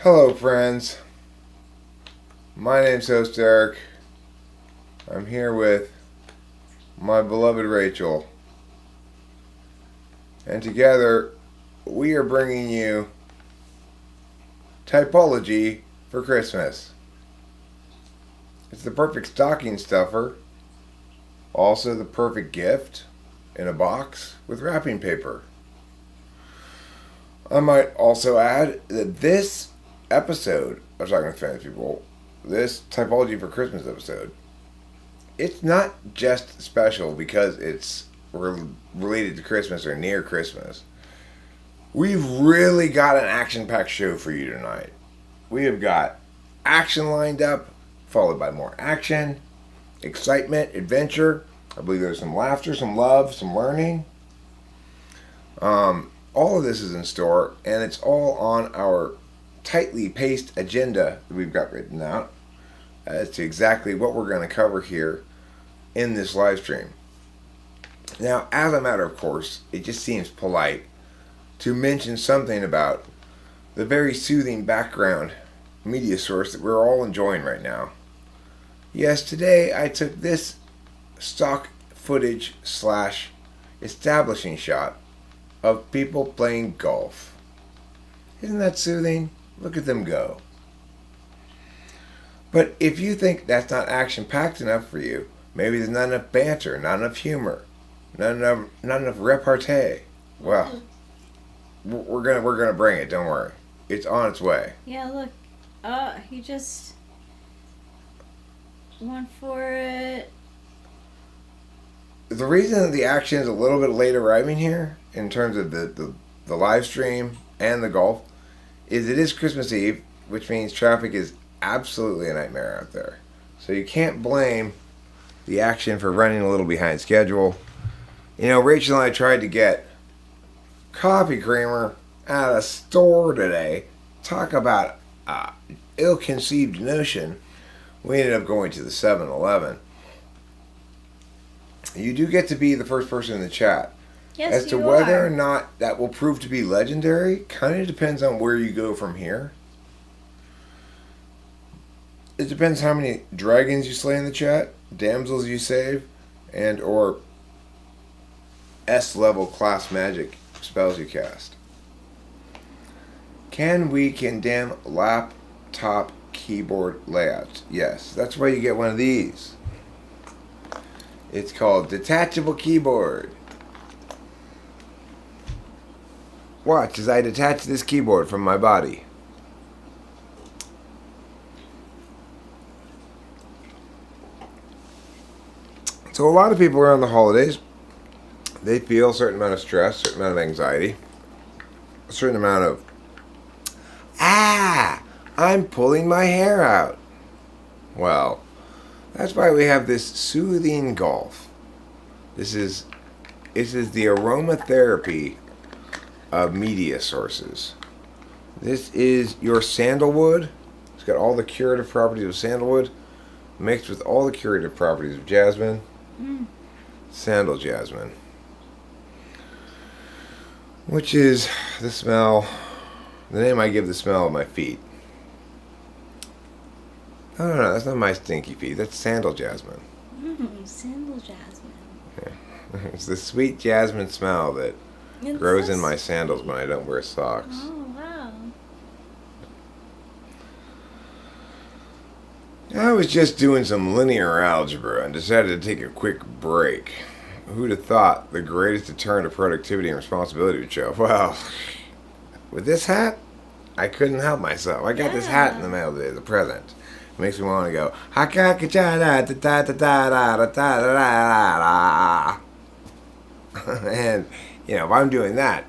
Hello, friends. My name's host Eric. I'm here with my beloved Rachel. And together, we are bringing you Typology for Christmas. It's the perfect stocking stuffer. Also the perfect gift in a box with wrapping paper. I might also add that this episode of Talking with Famous People, this Typology for Christmas episode, it's not just special because it's related to Christmas or near Christmas. We've really got an action-packed show for you tonight. We have got action lined up, followed by more action, excitement, adventure. I believe there's some laughter, some love, some learning. All of this is in store, and it's all on our tightly paced agenda that we've got written out as to exactly what we're going to cover here in this live stream. Now, as a matter of course, it just seems polite to mention something about the very soothing background media source that we're all enjoying right now. Yes, today I took this stock footage / establishing shot of people playing golf. Isn't that soothing? Look at them go. But if you think that's not action-packed enough for you, maybe there's not enough banter, not enough humor, not enough repartee. Well, we're gonna bring it. Don't worry, it's on its way. Yeah, look. He just went for it. The reason that the action is a little bit late arriving here, in terms of the live stream and the golf, is it is Christmas Eve, which means traffic is absolutely a nightmare out there. So you can't blame the action for running a little behind schedule. You know, Rachel and I tried to get coffee creamer at a store today. Talk about ill-conceived notion. We ended up going to the 7-Eleven. You do get to be the first person in the chat. Yes, As to whether or not that will prove to be legendary, kind of depends on where you go from here. It depends how many dragons you slay in the chat, damsels you save, and or S-level class magic spells you cast. Can we condemn laptop keyboard layouts? Yes, that's why you get one of these. It's called detachable keyboard. Watch as I detach this keyboard from my body. So a lot of people around the holidays, they feel a certain amount of stress, a certain amount of anxiety, a certain amount of, I'm pulling my hair out. Well, that's why we have this soothing golf. This is the aromatherapy of media sources. This is your sandalwood. It's got all the curative properties of sandalwood mixed with all the curative properties of jasmine. Sandal jasmine. Which is the smell, the name I give the smell of my feet. No, that's not my stinky feet. That's sandal jasmine. Sandal jasmine. Yeah. It's the sweet jasmine smell that grows in my sandals when I don't wear socks. Oh, wow. I was just doing some linear algebra and decided to take a quick break. Who'd have thought the greatest deterrent of productivity and responsibility would show? Well, with this hat, I couldn't help myself. I got this hat in the mail today, the present. It makes me want to go, and, you know, if I'm doing that,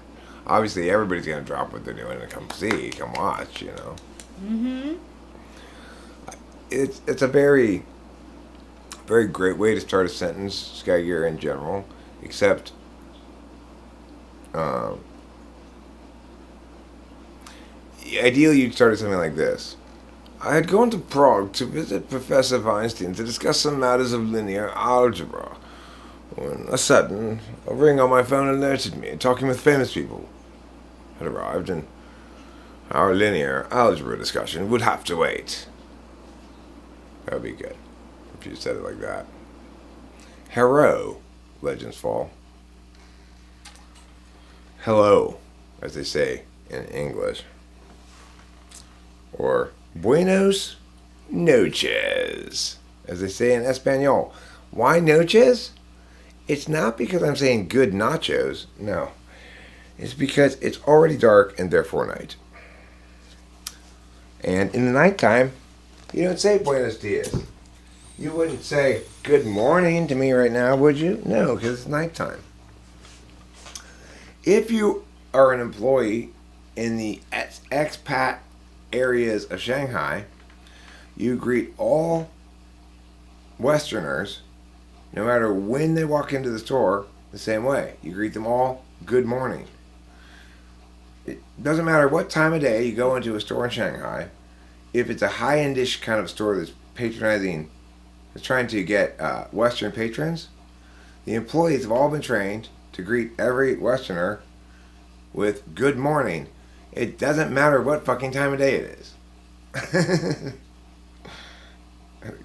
obviously everybody's going to drop what they're doing and come see, come watch, you know. It's a very, very great way to start a sentence, Sky Gear in general, except ideally you'd start something like this. I had gone to Prague to visit Professor Weinstein to discuss some matters of linear algebra, when a sudden, a ring on my phone alerted me, talking with famous people had arrived, and Our linear algebra discussion would have to wait. That would be good if you said it like that. Hero, legends fall. Hello, as they say in English. Or buenos noches, as they say in Espanol. Why noches? It's not because I'm saying good nachos. No. It's because it's already dark and therefore night. And in the nighttime, you don't say buenos dias. You wouldn't say good morning to me right now, would you? No, because it's nighttime. If you are an employee in the expat areas of Shanghai, you greet all Westerners, no matter when they walk into the store, the same way. You greet them all good morning. It doesn't matter what time of day you go into a store in Shanghai. If it's a high-endish kind of store that's patronizing, that's trying to get Western patrons, the employees have all been trained to greet every Westerner with good morning. It doesn't matter what fucking time of day it is.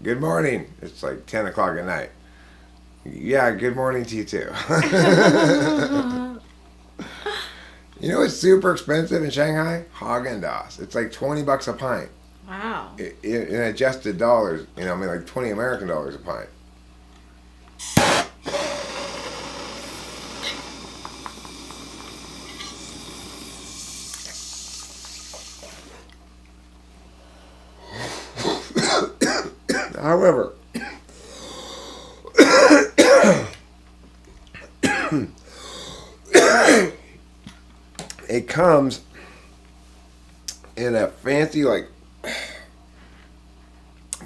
Good morning. It's like 10 o'clock at night. Yeah, good morning to you too. You know what's super expensive in Shanghai? Haagen-Dazs. It's like $20 a pint. Wow. In adjusted dollars, like 20 American dollars a pint. However, it comes in a fancy,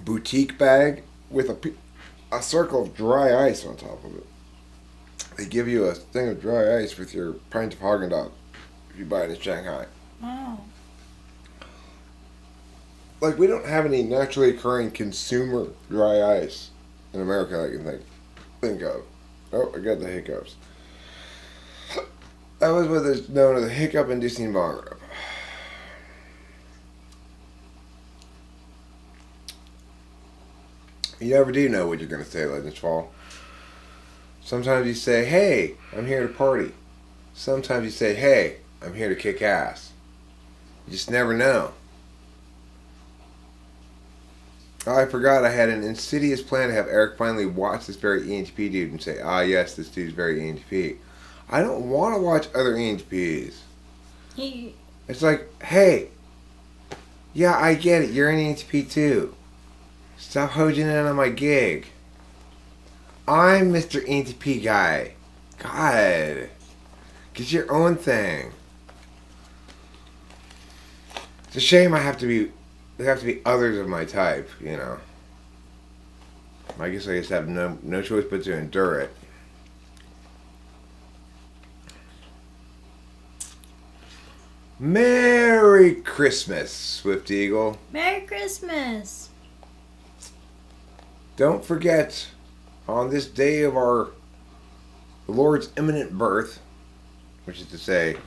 boutique bag with a circle of dry ice on top of it. They give you a thing of dry ice with your pint of Haagen-Dazs if you buy it in Shanghai. Wow. We don't have any naturally occurring consumer dry ice in America that I can think of. Oh, I got the hiccups. That was what is known as a hiccup-inducing bong rip. You never do know what you're going to say, Legends Fall. Sometimes you say, hey, I'm here to party. Sometimes you say, hey, I'm here to kick ass. You just never know. Oh, I forgot I had an insidious plan to have Eric finally watch this very ENTP dude and say, yes, this dude's very ENTP. I don't want to watch other ENTPs. It's like, hey, yeah, I get it. You're an ENTP too. Stop hosing in on my gig. I'm Mr. ENTP guy. God. Get your own thing. It's a shame there have to be others of my type, I guess I just have no choice but to endure it. Merry Christmas, Swift Eagle. Merry Christmas. Don't forget, on this day of the Lord's imminent birth, which is to say,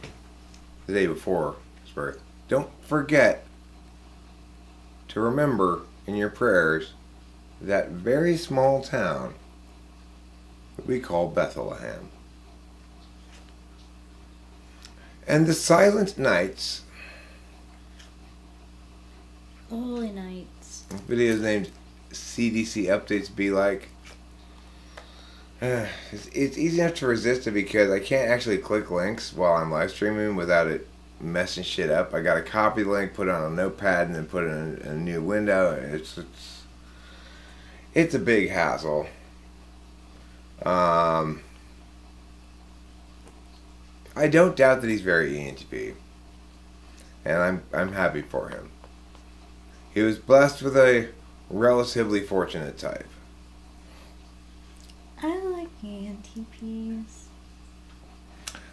the day before his birth, don't forget to remember in your prayers that very small town that we call Bethlehem. And the silent nights. Holy nights. This video is named CDC Updates Be Like. It's easy enough to resist it because I can't actually click links while I'm live streaming without it messing shit up. I gotta copy the link, put it on a notepad, and then put it in a new window. It's a big hassle. I don't doubt that he's very ENTP, and I'm happy for him. He was blessed with a relatively fortunate type. I like ENTPs.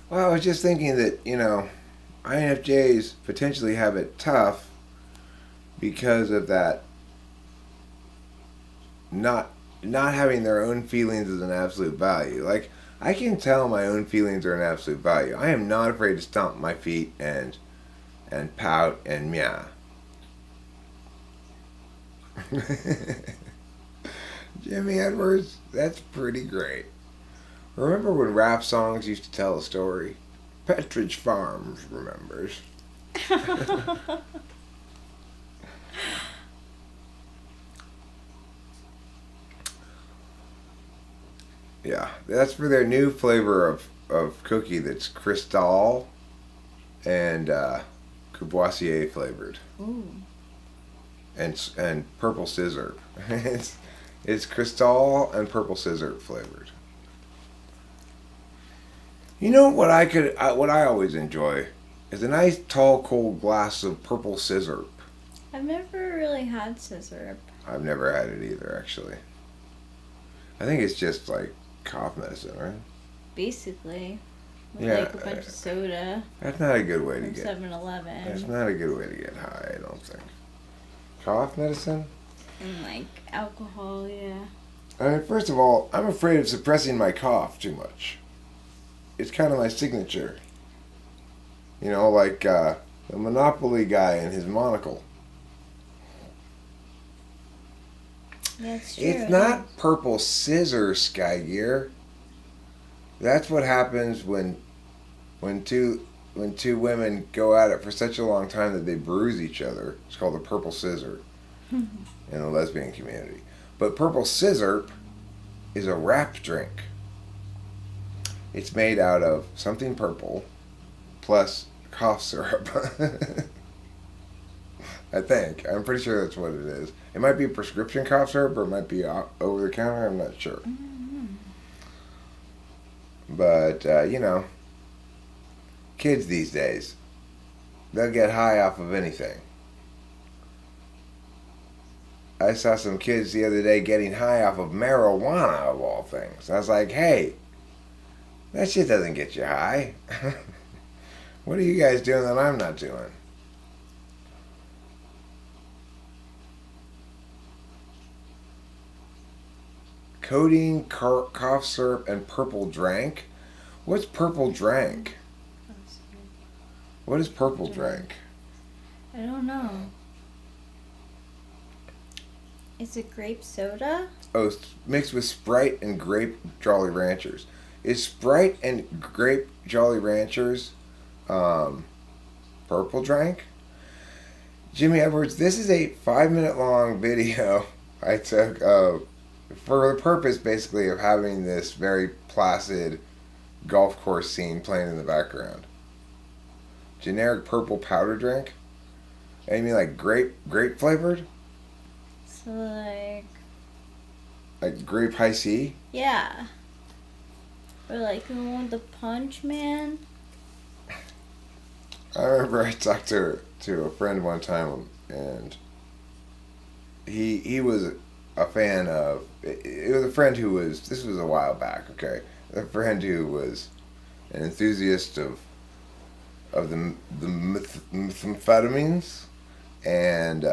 Well, I was just thinking that, INFJs potentially have it tough because of that not having their own feelings as an absolute value. I can tell my own feelings are an absolute value. I am not afraid to stomp my feet and and pout and meow. Jimmy Edwards, that's pretty great. Remember when rap songs used to tell a story? Petridge Farms remembers. Yeah, that's for their new flavor of cookie that's Cristal and Courvoisier flavored. Ooh. And purple scissor. it's Cristal and purple scissor flavored. You know what what I always enjoy is a nice tall cold glass of purple scissor. I've never really had scissor. I've never had it either, actually. I think it's just like cough medicine, right? Basically. With Yeah, like a bunch of soda That's not a good way to from get. 7-Eleven. That's not a good way to get high, I don't think. Cough medicine? And like alcohol, yeah. I mean, first of all, I'm afraid of suppressing my cough too much. It's kind of my signature. You know, like the Monopoly guy and his monocle. Yeah, it's true. It's not purple scissor, Sky Gear. That's what happens when two women go at it for such a long time that they bruise each other. It's called a purple scissor in the lesbian community. But purple scissor is a wrapped drink. It's made out of something purple plus cough syrup. I think. I'm pretty sure that's what it is. It might be prescription cough syrup or it might be over the counter. I'm not sure. Mm-hmm. But, you know, kids these days, they'll get high off of anything. I saw some kids the other day getting high off of marijuana, of all things. I was like, hey, that shit doesn't get you high. What are you guys doing that I'm not doing? Codeine, cough syrup, and purple drank? What's purple drank? What is purple drank? I don't know. Is it grape soda? Oh, it's mixed with Sprite and grape Jolly Ranchers. Is Sprite and grape Jolly Ranchers purple drank? Jimmy Edwards, this is a 5-minute long video I took for the purpose basically of having this very placid golf course scene playing in the background. Generic purple powder drink? And you mean like grape flavored? So Like grape high C? yeah. Or like the one with the punch, man. I remember I talked to a friend one time, and he was a fan of. It was a friend who was. This was a while back, okay. A friend who was an enthusiast of the methamphetamines, and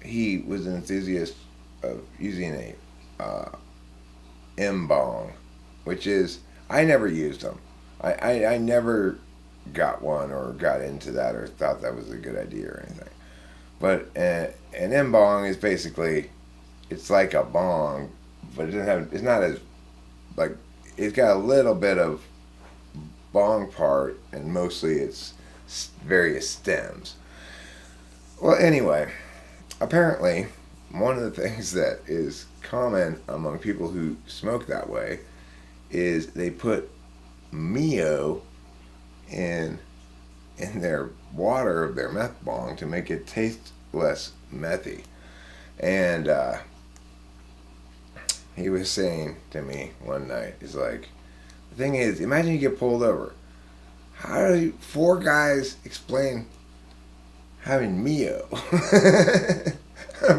he was an enthusiast of using a M-bong, which is, I never used them. I never got one or got into that or thought that was a good idea or anything. But an M-bong is basically, it's like a bong, but it's not as, like, it's got a little bit of bong part and mostly it's various stems. Well, anyway, apparently one of the things that is common among people who smoke that way is they put Mio in their water of their meth bong to make it taste less methy. And he was saying to me one night, he's like, the thing is, imagine you get pulled over. How do 4 guys explain having Mio?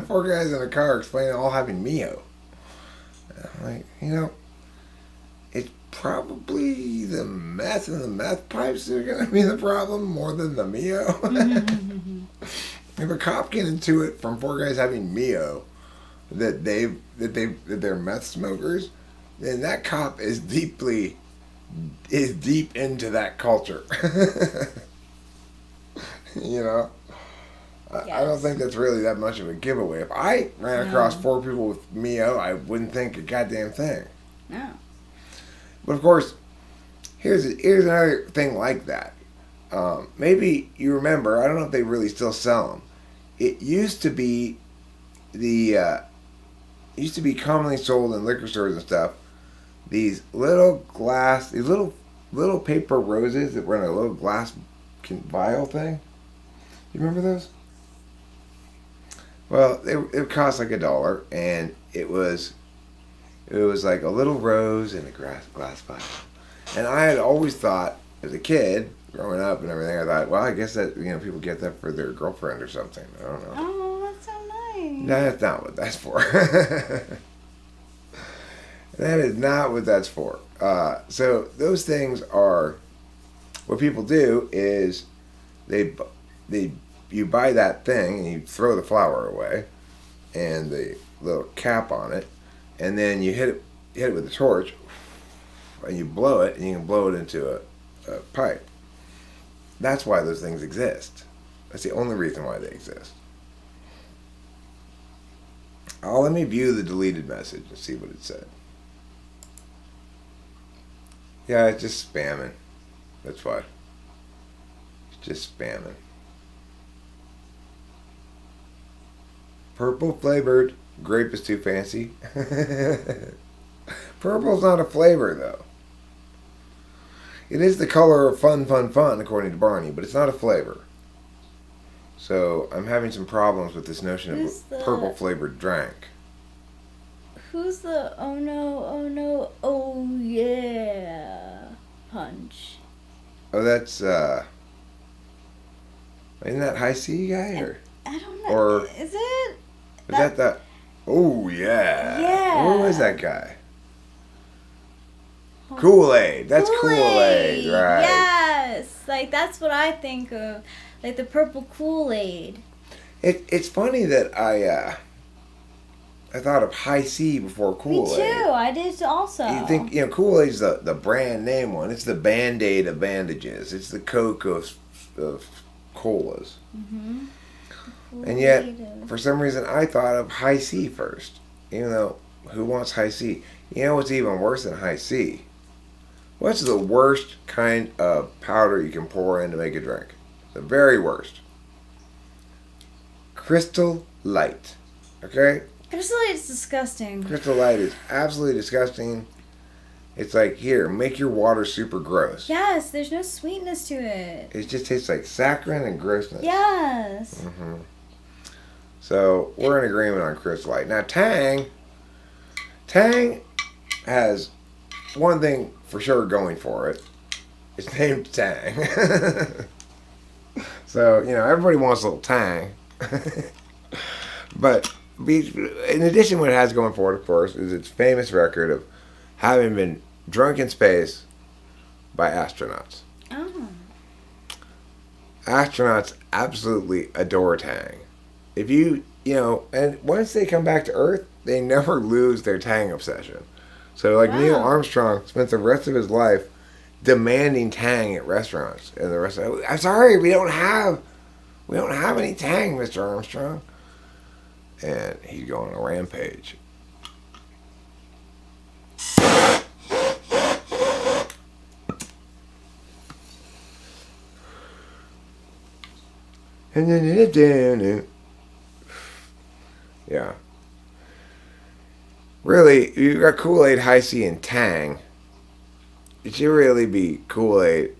4 guys in a car explaining all having Mio. I'm like, you know, it's probably the meth and the meth pipes that are going to be the problem more than the Mio. If a cop get into it from 4 guys having Mio, that they're meth smokers, then that cop is deep into that culture. You know, I don't Yes. think that's really that much of a giveaway. If I ran across No. 4 people with Mio, I wouldn't think a goddamn thing. No. But of course, here's another thing like that. Maybe you remember. I don't know if they really still sell them. It used to be it used to be commonly sold in liquor stores and stuff. These little little paper roses that were in a little glass vial thing. You remember those? Well, it cost like $1, and it was like a little rose in a glass vial. And I had always thought, as a kid, growing up and everything, I thought, well, I guess that people get that for their girlfriend or something. I don't know. Oh, that's so nice. No, that's not what that's for. That is not what that's for. So those things are what people do is they you buy that thing and you throw the flower away and the little cap on it, and then you hit it with a torch and you blow it, and you can blow it into a pipe. That's why those things exist. That's the only reason why they exist. Let me view the deleted message and see what it said. Yeah, it's just spamming. That's why. It's just spamming. Purple flavored. Grape is too fancy. Purple's not a flavor, though. It is the color of fun, according to Barney, but it's not a flavor. So I'm having some problems with this notion of a purple flavored drink. Who's the oh no, oh yeah punch? Oh, that's isn't that High C guy or? I don't know. Or is it? Is that the? Oh yeah. Yeah. Who was that guy? Kool-Aid. That's Kool-Aid, right? Yes, like that's what I think of, like the purple Kool-Aid. It's funny that I thought of High C before Kool-Aid. Me too. I did also. You think Kool-Aid's the brand name one? It's the Band-Aid of bandages. It's the Coke of colas. Mm-hmm. And yet, for some reason, I thought of High C first. Even though, who wants High C? You know what's even worse than High C? What's the worst kind of powder you can pour in to make a drink? The very worst. Crystal Light. Okay? Crystal Light is disgusting. Crystal Light is absolutely disgusting. It's like, here, make your water super gross. Yes, there's no sweetness to it. It just tastes like saccharine and grossness. Yes. Mm-hmm. So, we're in agreement on Crystal Light. Now, Tang has one thing for sure going for it. It's named Tang. So, everybody wants a little Tang. But in addition, what it has going for it, of course, is its famous record of having been drunk in space by astronauts. Oh. Astronauts absolutely adore Tang. If and once they come back to Earth, they never lose their Tang obsession. So, like, Neil Armstrong spent the rest of his life demanding Tang at restaurants, and the rest of I'm sorry, we don't have any Tang, Mr. Armstrong. And he'd go on a rampage. Yeah. Really, you got Kool-Aid, High C, and Tang. It should really be Kool-Aid,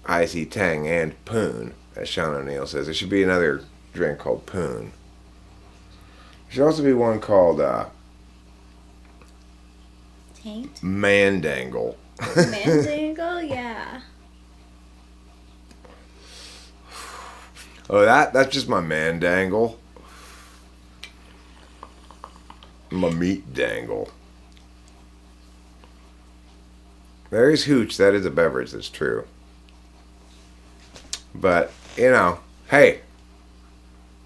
High C, Tang, and Poon, as Sean O'Neill says. There should be another drink called Poon. There should also be one called Taint? Mandangle. Mandangle, yeah. Oh, that's just my mandangle. My meat dangle. There's hooch. That is a beverage. That's true. But, hey,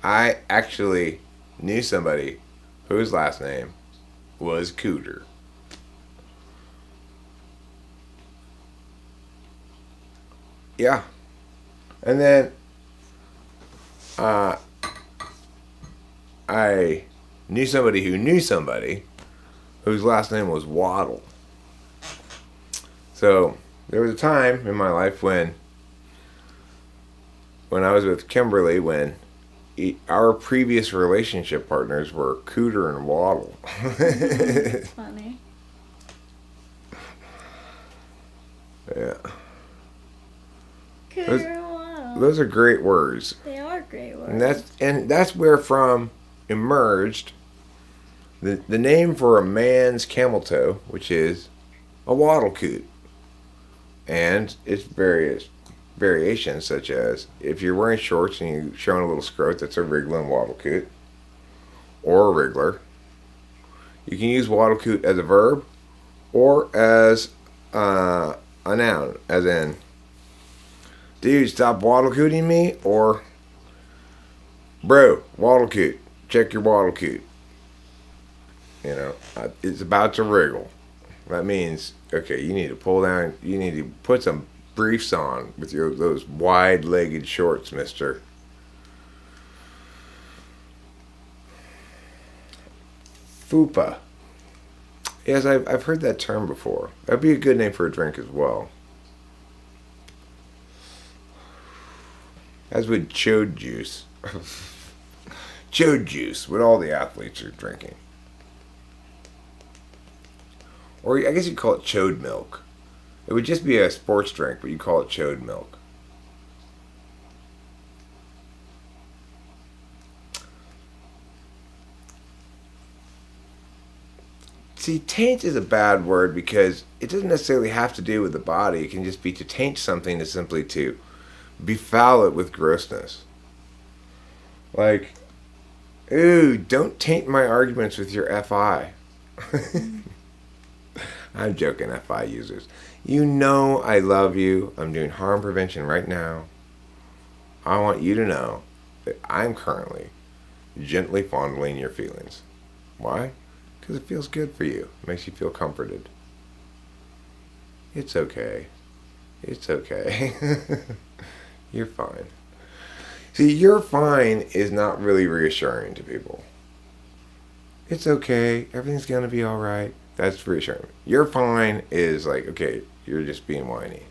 I actually knew somebody whose last name was Cooter. Yeah. And then I knew somebody who knew somebody whose last name was Waddle. So there was a time in my life when I was with Kimberly, when our previous relationship partners were Cooter and Waddle. That's funny. Yeah. Wow. Those are great words. They are great words. And that's where from emerged the name for a man's camel toe, which is a waddle coot. And its various variations, such as if you're wearing shorts and you're showing a little scrot, that's a wriggling waddle coot. Or a wriggler. You can use waddle coot as a verb or as a noun, as in, dude, stop waddle cooting me, or bro, waddle coot, check your waddle coot. You know, it's about to wriggle. That means, okay, you need to pull down, you need to put some briefs on with those wide-legged shorts, mister. Fupa. Yes, I've heard that term before. That'd be a good name for a drink as well. As with chode juice. Chode juice, what all the athletes are drinking. Or I guess you'd call it chode milk. It would just be a sports drink, but you call it chode milk. See, taint is a bad word because it doesn't necessarily have to do with the body. It can just be to taint something is simply to befoul it with grossness. Like, ooh, don't taint my arguments with your FI. I'm joking, FI users. You know I love you. I'm doing harm prevention right now. I want you to know that I'm currently gently fondling your feelings. Why? Because it feels good for you. It makes you feel comforted. It's okay. It's okay. You're fine. See, you're fine is not really reassuring to people. It's okay. Everything's going to be all right. That's reassuring. You're fine is like, okay, you're just being whiny.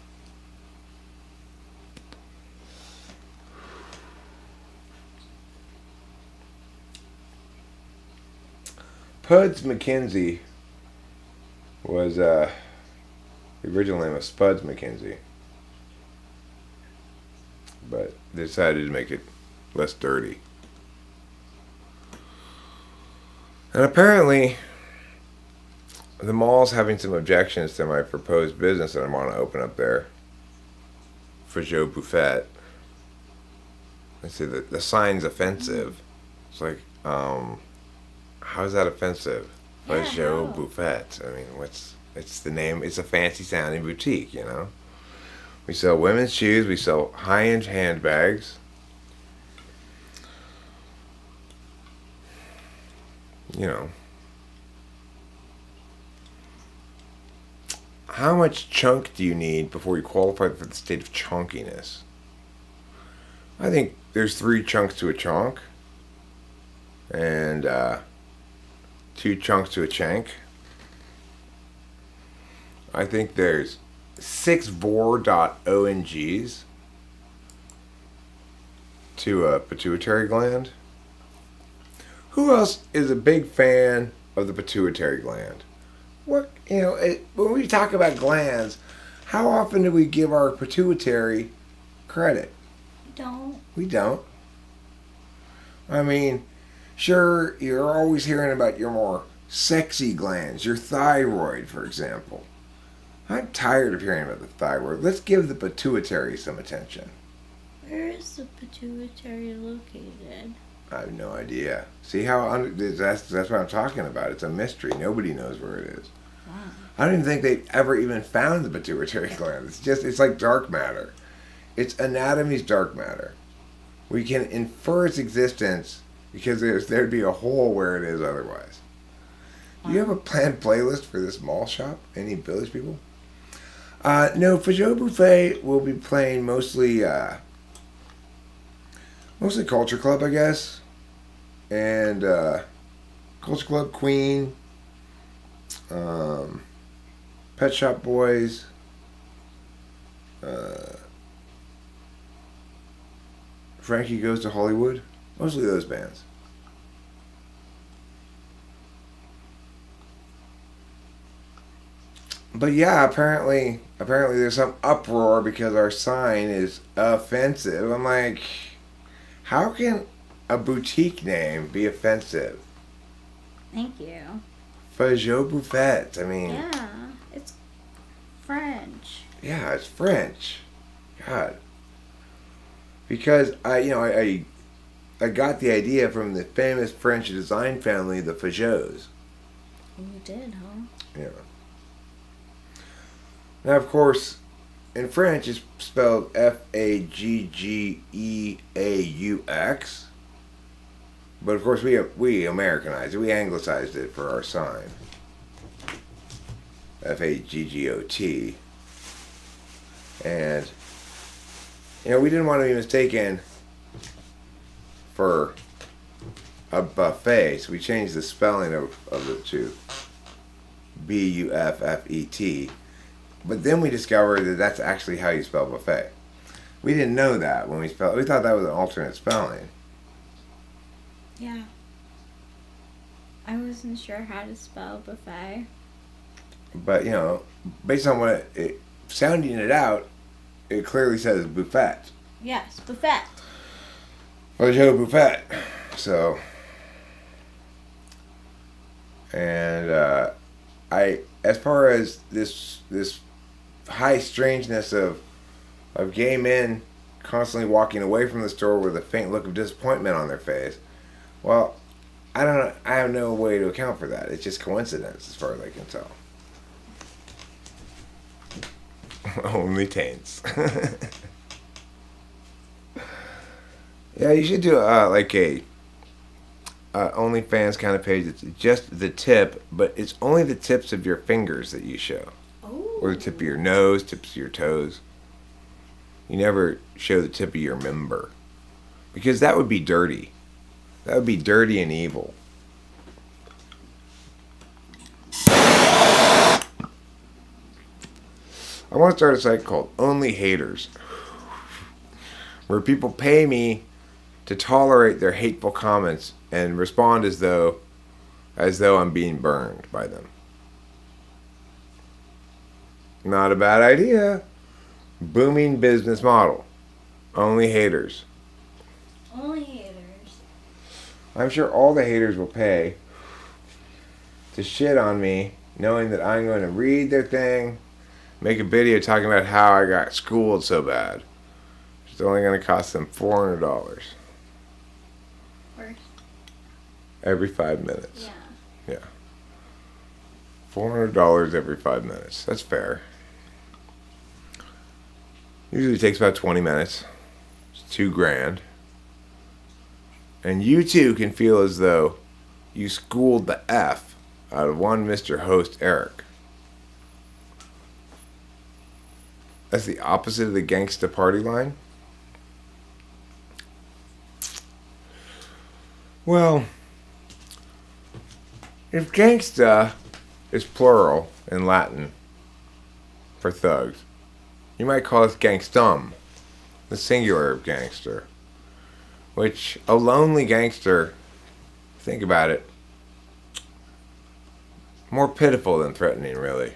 Puds McKenzie was, the original name was Spuds McKenzie. But they decided to make it less dirty. And apparently, the mall's having some objections to my proposed business that I want to open up there. For Joe Buffet. They say that the sign's offensive. It's like, how is that offensive? Yeah, Joe how? Buffet. I mean, it's the name, it's a fancy sounding boutique, you know? We sell women's shoes, we sell high-end handbags. You know. How much chunk do you need before you qualify for the state of chunkiness? I think there's 3 chunks to a chonk. And 2 chunks to a chank. I think there's 6 vor.ongs to a pituitary gland. Who else is a big fan of the pituitary gland? What, you know, when we talk about glands, how often do we give our pituitary credit? Don't. We don't. I mean, sure, you're always hearing about your more sexy glands, your thyroid, for example. I'm tired of hearing about the thyroid. Let's give the pituitary some attention. Where is the pituitary located? I have no idea. See how that's what I'm talking about. It's a mystery. Nobody knows where it is. Wow. I don't even think they've ever even found the pituitary gland. It's like dark matter. It's anatomy's dark matter. We can infer its existence because there'd be a hole where it is otherwise. Do you have a planned playlist for this mall shop? Any village people? No, for Joe Buffet, we'll be playing mostly Mostly Culture Club, I guess. And Culture Club, Queen, Pet Shop Boys, Frankie Goes to Hollywood. Mostly those bands. But yeah, apparently there's some uproar because our sign is offensive. I'm like, how can a boutique name be offensive? Thank you. Fajot Buffet. I mean, Yeah, it's French. yeah, it's French. God. Because I got the idea from the famous French design family, the Fajots. You did, huh? Yeah. Now, of course, in French, it's spelled Fagggeaux. But of course, we Americanized it. We anglicized it for our sign. Faggot. And, we didn't want to be mistaken for a buffet, so we changed the spelling of it to Buffet. But then we discovered that that's actually how you spell buffet. We didn't know that when we spelled it. We thought that was an alternate spelling. Yeah. I wasn't sure how to spell buffet. But, based on what sounding it out, it clearly says buffet. Yes, buffet. Joe Buffet. So, and as far as this high strangeness of gay men constantly walking away from the store with a faint look of disappointment on their face, well, I don't know. I have no way to account for that. It's just coincidence, as far as I can tell. Only taints. Yeah, you should do like a OnlyFans kind of page. It's just the tip, but it's only the tips of your fingers that you show. Oh. Or the tip of your nose, tips of your toes. You never show the tip of your member. Because that would be dirty. That would be dirty and evil. I want to start a site called Only Haters, where people pay me to tolerate their hateful comments and respond as though I'm being burned by them. Not a bad idea. Booming business model. Only haters. Only haters. I'm sure all the haters will pay to shit on me, knowing that I'm going to read their thing, make a video talking about how I got schooled so bad. It's only going to cost them $400. Every 5 minutes. Yeah. $400 every 5 minutes. That's fair. Usually takes about 20 minutes. It's $2,000. And you too can feel as though you schooled the F out of one Mr. Host Eric. That's the opposite of the gangsta party line. Well, if gangsta is plural in Latin for thugs, you might call it gangstum, the singular of gangster, which a lonely gangster, think about it, more pitiful than threatening, really.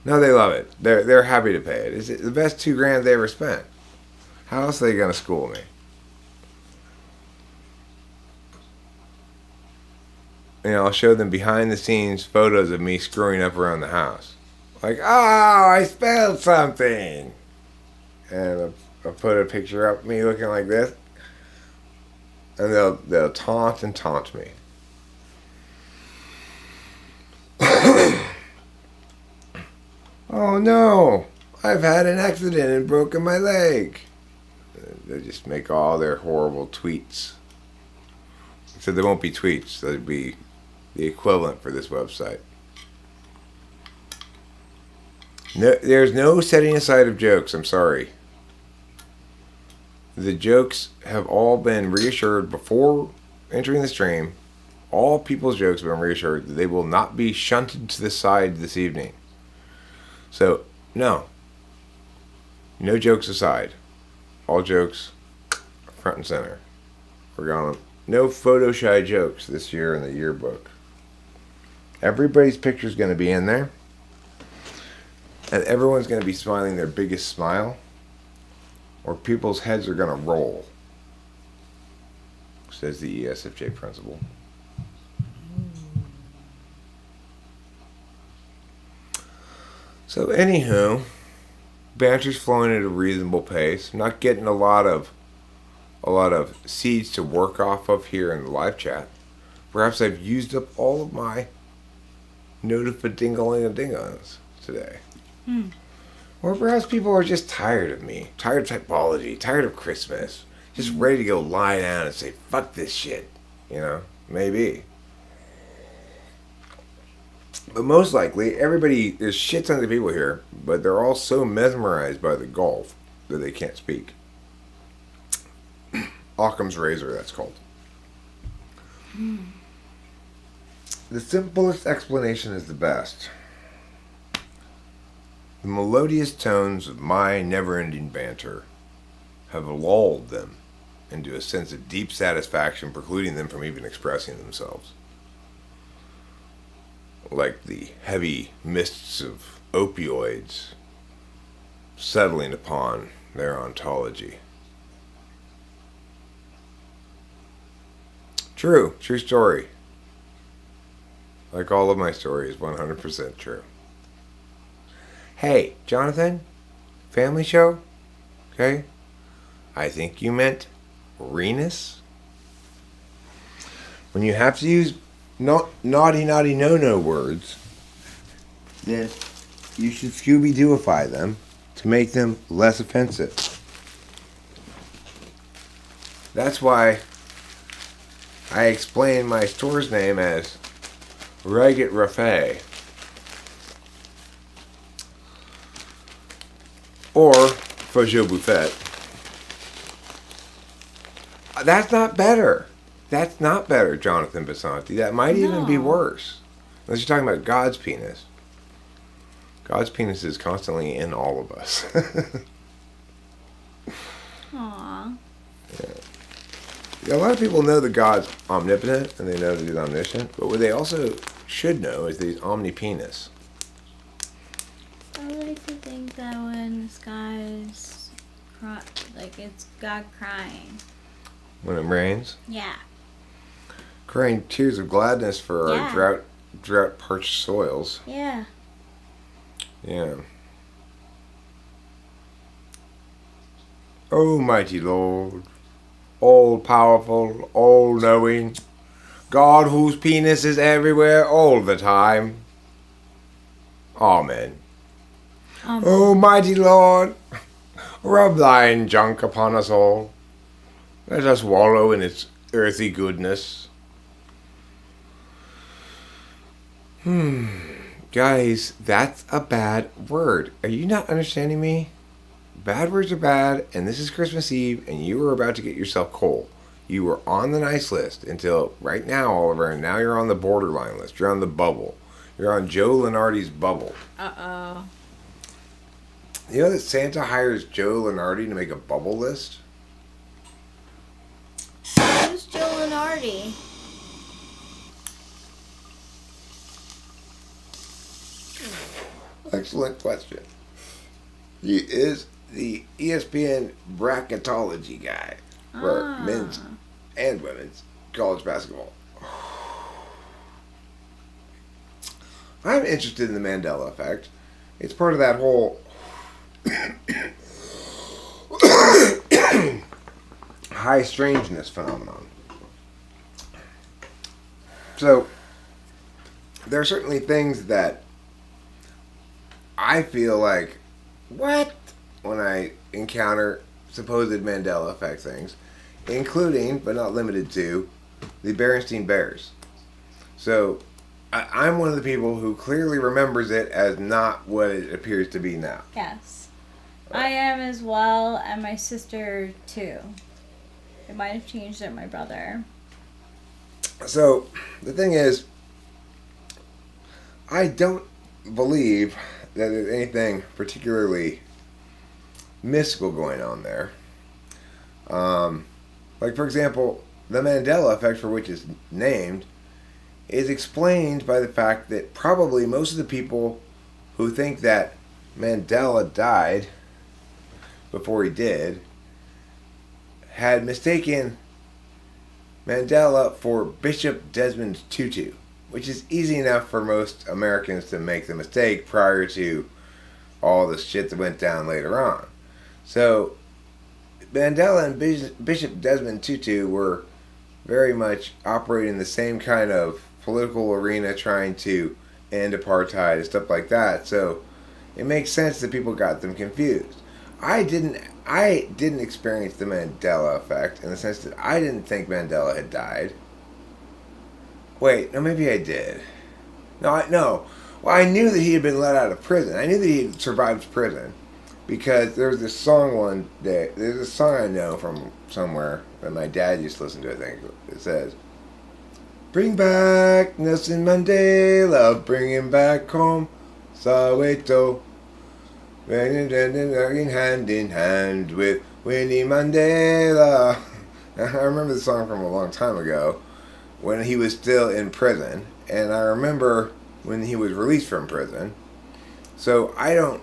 No, they love it. They're happy to pay it. It's the best $2,000 they ever spent. How else are they gonna school me? I'll show them behind the scenes photos of me screwing up around the house. Like, oh, I spelled something. And I'll put a picture up of me looking like this. And they'll taunt me. Oh no, I've had an accident and broken my leg. They just make all their horrible tweets. So they won't be tweets, they'll be the equivalent for this website. No, there's no setting aside of jokes. I'm sorry. The jokes have all been reassured before entering the stream. All people's jokes have been reassured that they will not be shunted to the side this evening. So, no. No jokes aside. All jokes front and center. We're going no photo shy jokes this year in the yearbook. Everybody's picture is going to be in there. And everyone's going to be smiling their biggest smile. Or people's heads are going to roll. Says the ESFJ principle. So anywho, banter's flowing at a reasonable pace. I'm not getting a lot of seeds to work off of here in the live chat. Perhaps I've used up all of my notifadingalingadingos today. Or perhaps people are just tired of me, tired of typology, tired of Christmas, just ready to go lie down and say, fuck this shit. You know, maybe. But most likely, there's shit tons of people here, but they're all so mesmerized by the golf that they can't speak. Occam's razor, that's called. The simplest explanation is the best. The melodious tones of my never-ending banter have lulled them into a sense of deep satisfaction, precluding them from even expressing themselves. Like the heavy mists of opioids settling upon their ontology. True story. Like all of my stories, 100% true. Hey, Jonathan, family show? Okay? I think you meant Renus. When you have to use naughty no words, then you should Scooby-Dooify them to make them less offensive. That's why I explain my store's name as Ragged Raffet. Or Faujo Buffet. That's not better. That's not better, Jonathan Basanti. That might even be worse. Unless you're talking about God's penis. God's penis is constantly in all of us. Aww. Yeah. A lot of people know that God's omnipotent and they know that he's omniscient, but what they also should know is that he's omnipenis. I like to think that when the sky's like it's God crying. When it rains? Yeah. Crying tears of gladness for our drought parched soils. Yeah. Yeah. Oh, mighty Lord, all-powerful, all-knowing, God whose penis is everywhere all the time. Amen. Oh, mighty Lord, rub thine junk upon us all. Let us wallow in its earthy goodness. Guys, that's a bad word. Are you not understanding me? Bad words are bad, and this is Christmas Eve, and you were about to get yourself coal. You were on the nice list until right now, Oliver, and now you're on the borderline list. You're on the bubble. You're on Joe Lenardi's bubble. Uh-oh. You know that Santa hires Joe Lenardi to make a bubble list? Who's Joe Lenardi? Excellent question. He is the ESPN bracketology guy for men's and women's college basketball. I'm interested in the Mandela Effect. It's part of that whole high strangeness phenomenon. So, there are certainly things that I feel like, what? When I encounter supposed Mandela Effect things, including, but not limited to, the Berenstein Bears. So, I'm one of the people who clearly remembers it as not what it appears to be now. Yes. I am as well, and my sister too. It might have changed at my brother. So, the thing is, I don't believe that there's anything particularly mystical going on there. Like, for example, the Mandela Effect, for which it's named, is explained by the fact that probably most of the people who think that Mandela died before he did had mistaken Mandela for Bishop Desmond Tutu, which is easy enough for most Americans to make the mistake prior to all the shit that went down later on. So, Mandela and Bishop Desmond Tutu were very much operating the same kind of political arena, trying to end apartheid and stuff like that. So, it makes sense that people got them confused. I didn't experience the Mandela Effect in the sense that I didn't think Mandela had died. Wait, no, maybe I did. No. Well, I knew that he had been let out of prison. I knew that he had survived prison because there was this song one day. There's a song I know from somewhere that my dad used to listen to. I think it says, "Bring back Nelson Mandela, bring him back home, Soweto." Hand in hand with Winnie Mandela. I remember the song from a long time ago when he was still in prison, and I remember when he was released from prison. So I don't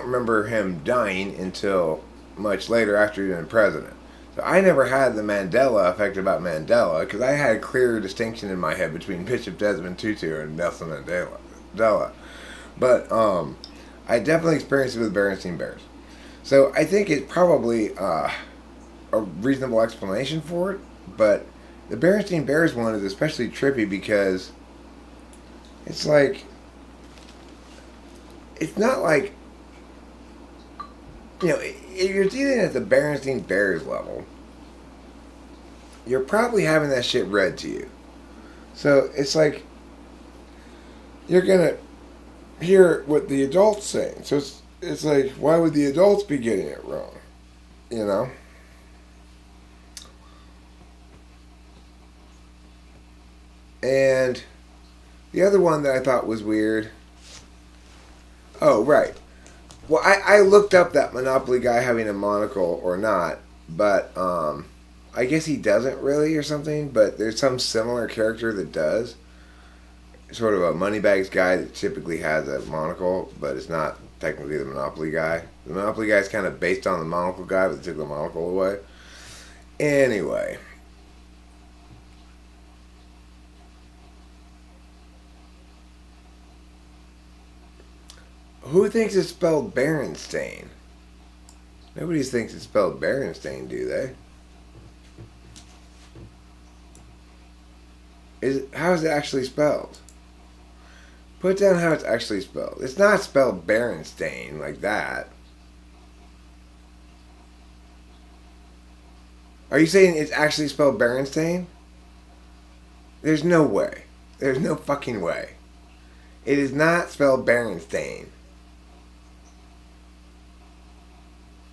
remember him dying until much later after he had been president. So I never had the Mandela Effect about Mandela because I had a clear distinction in my head between Bishop Desmond Tutu and Nelson Mandela. But I definitely experienced it with Berenstain Bears. So I think it's probably a reasonable explanation for it. But the Berenstain Bears one is especially trippy because it's like, it's not like, if you're dealing at the Berenstain Bears level, you're probably having that shit read to you. So it's like, you're going to hear what the adults saying. So it's like, why would the adults be getting it wrong? And the other one that I thought was weird. Oh, right. Well, I looked up that Monopoly guy having a monocle or not, but I guess he doesn't really or something, but there's some similar character that does. Sort of a Moneybags guy that typically has a monocle, but it's not technically the Monopoly guy. The Monopoly guy is kind of based on the monocle guy, but they took the monocle away. Anyway. Who thinks it's spelled Berenstain? Nobody thinks it's spelled Berenstain, do they? How is it actually spelled? Put down how it's actually spelled. It's not spelled Berenstain like that. Are you saying it's actually spelled Berenstain? There's no way. There's no fucking way. It is not spelled Berenstain.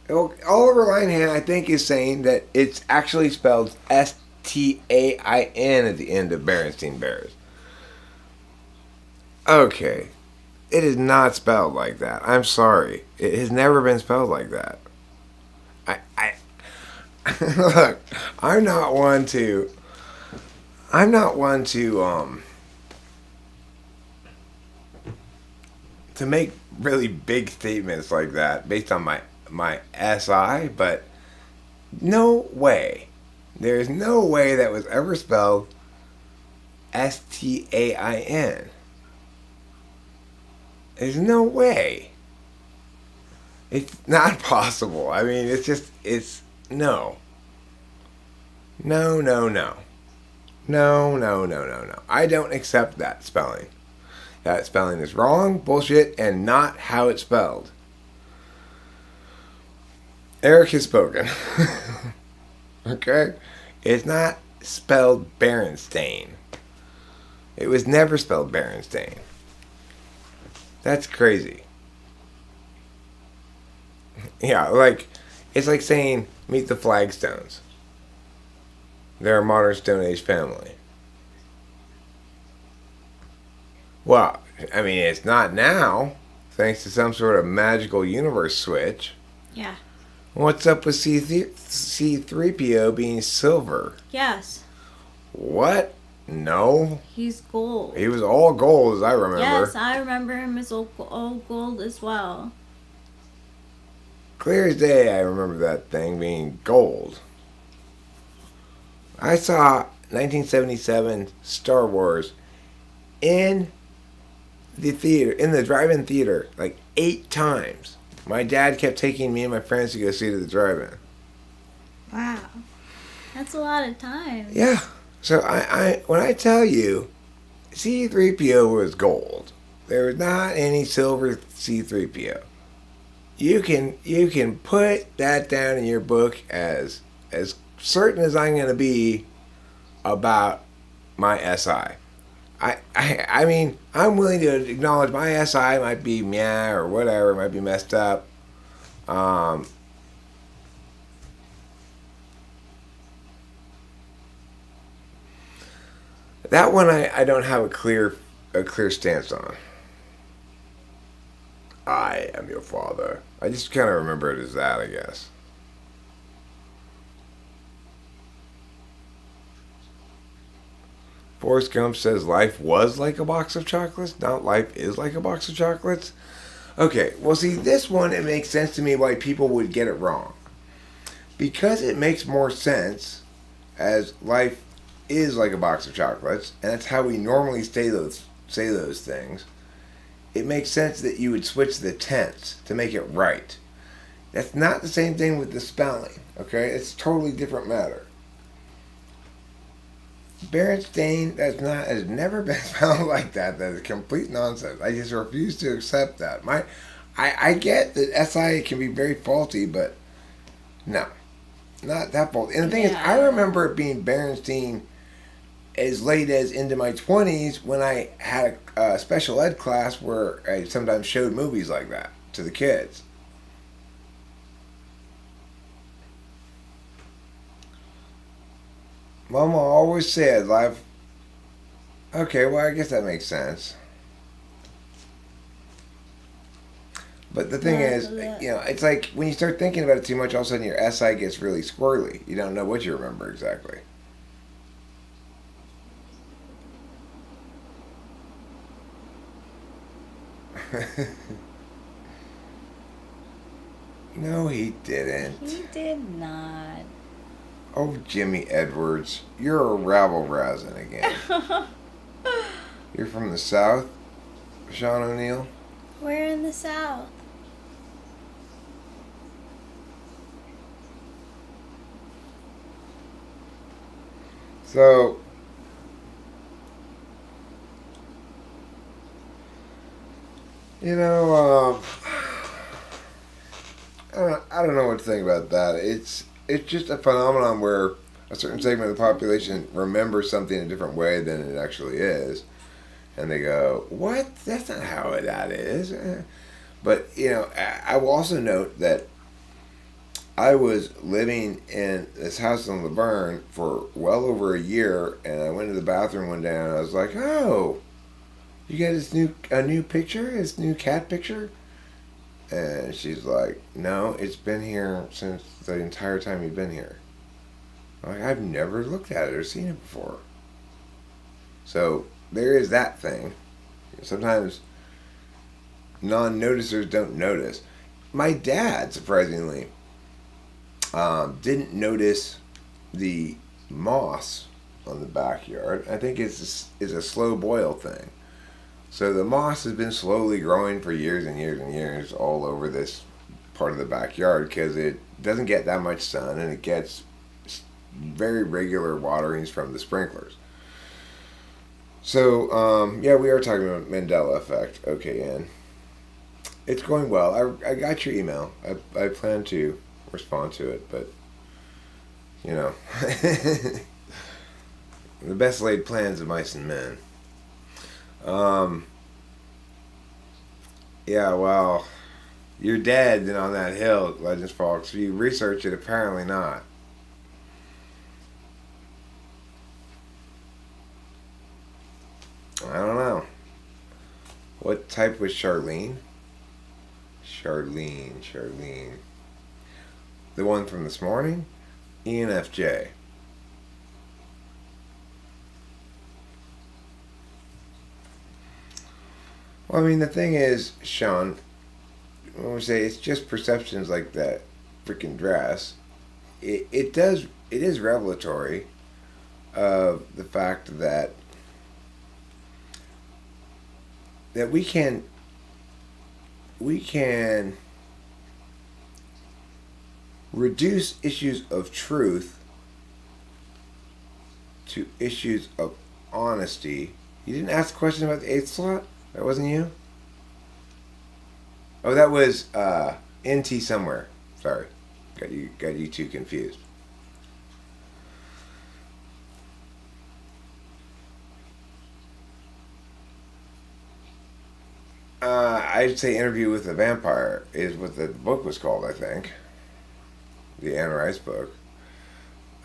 Oliver Linehan, I think, is saying that it's actually spelled Stain at the end of Berenstain Bears. Okay. It is not spelled like that. I'm sorry. It has never been spelled like that. I look, I'm not one to make really big statements like that based on my SI, but no way. There's no way that was ever spelled Stain. There's no way. It's not possible. I mean, it's no. No. I don't accept that spelling. That spelling is wrong, bullshit, and not how it's spelled. Eric has spoken. Okay? It's not spelled Berenstain. It was never spelled Berenstain. That's crazy. Yeah, like, it's like saying, meet the Flagstones. They're a modern Stone Age family. Well, I mean, it's not now, thanks to some sort of magical universe switch. Yeah. What's up with C3PO being silver? Yes. What? No. He's gold. He was all gold, as I remember. Yes, I remember him as all gold as well. Clear as day, I remember that thing being gold. I saw 1977 Star Wars in the theater, in the drive-in theater, like 8 times. My dad kept taking me and my friends to go see it at the drive-in. Wow. That's a lot of time. Yeah. So I when I tell you C3PO was gold, there was not any silver C3PO. You can put that down in your book as certain as I'm going to be about my SI. I mean, I'm willing to acknowledge my SI might be meh or whatever, might be messed up. That one I don't have a clear stance on. I am your father. I just kind of remember it as that, I guess. Forrest Gump says life was like a box of chocolates, not life is like a box of chocolates. Okay, well, see, this one, it makes sense to me why people would get it wrong. Because it makes more sense as life is like a box of chocolates, and that's how we normally say those things. It makes sense that you would switch the tense to make it right. That's not the same thing with the spelling, okay? It's a totally different matter. Berenstain has never been spelled like that. That is complete nonsense. I just refuse to accept that. I get that SI can be very faulty, but no, not that faulty. And the thing is, I remember it being Berenstain as late as into my 20s when I had a special ed class where I sometimes showed movies like that to the kids. Mama always said life. Okay, well, I guess that makes sense. But the thing is, it's like when you start thinking about it too much, all of a sudden your SI gets really squirrely. You don't know what you remember exactly. No, he didn't. He did not. Oh, Jimmy Edwards, you're a rabble-rousing again. You're from the South, Sean O'Neill? We're in the South. So, I don't know what to think about that. It's just a phenomenon where a certain segment of the population remembers something a different way than it actually is. And they go, what? That's not how that is. But, I will also note that I was living in this house in Laverne for well over a year, and I went to the bathroom one day and I was like, oh, you got a new picture? This new cat picture? And she's like, no, it's been here since the entire time you've been here. I'm like, I've never looked at it or seen it before. So there is that thing. Sometimes non-noticers don't notice. My dad, surprisingly, didn't notice the moss on the backyard. I think it's a slow boil thing. So the moss has been slowly growing for years and years and years all over this part of the backyard because it doesn't get that much sun and it gets very regular waterings from the sprinklers. So, we are talking about Mandela Effect. Okay, Ann. It's going well. I got your email. I plan to respond to it, but, the best laid plans of mice and men. Um, yeah, well, you're dead then on that hill, Legends folks. If you research it, apparently not. I don't know. What type was Charlene? Charlene. The one from this morning? ENFJ. Well, I mean, the thing is, Sean, when we say it's just perceptions like that freaking dress, it is revelatory of the fact that we can reduce issues of truth to issues of honesty. You didn't ask a question about the eighth slot? That wasn't you? Oh, that was NT somewhere. Sorry. Got you two confused. I'd say Interview with a Vampire is what the book was called, I think. The Anne Rice book.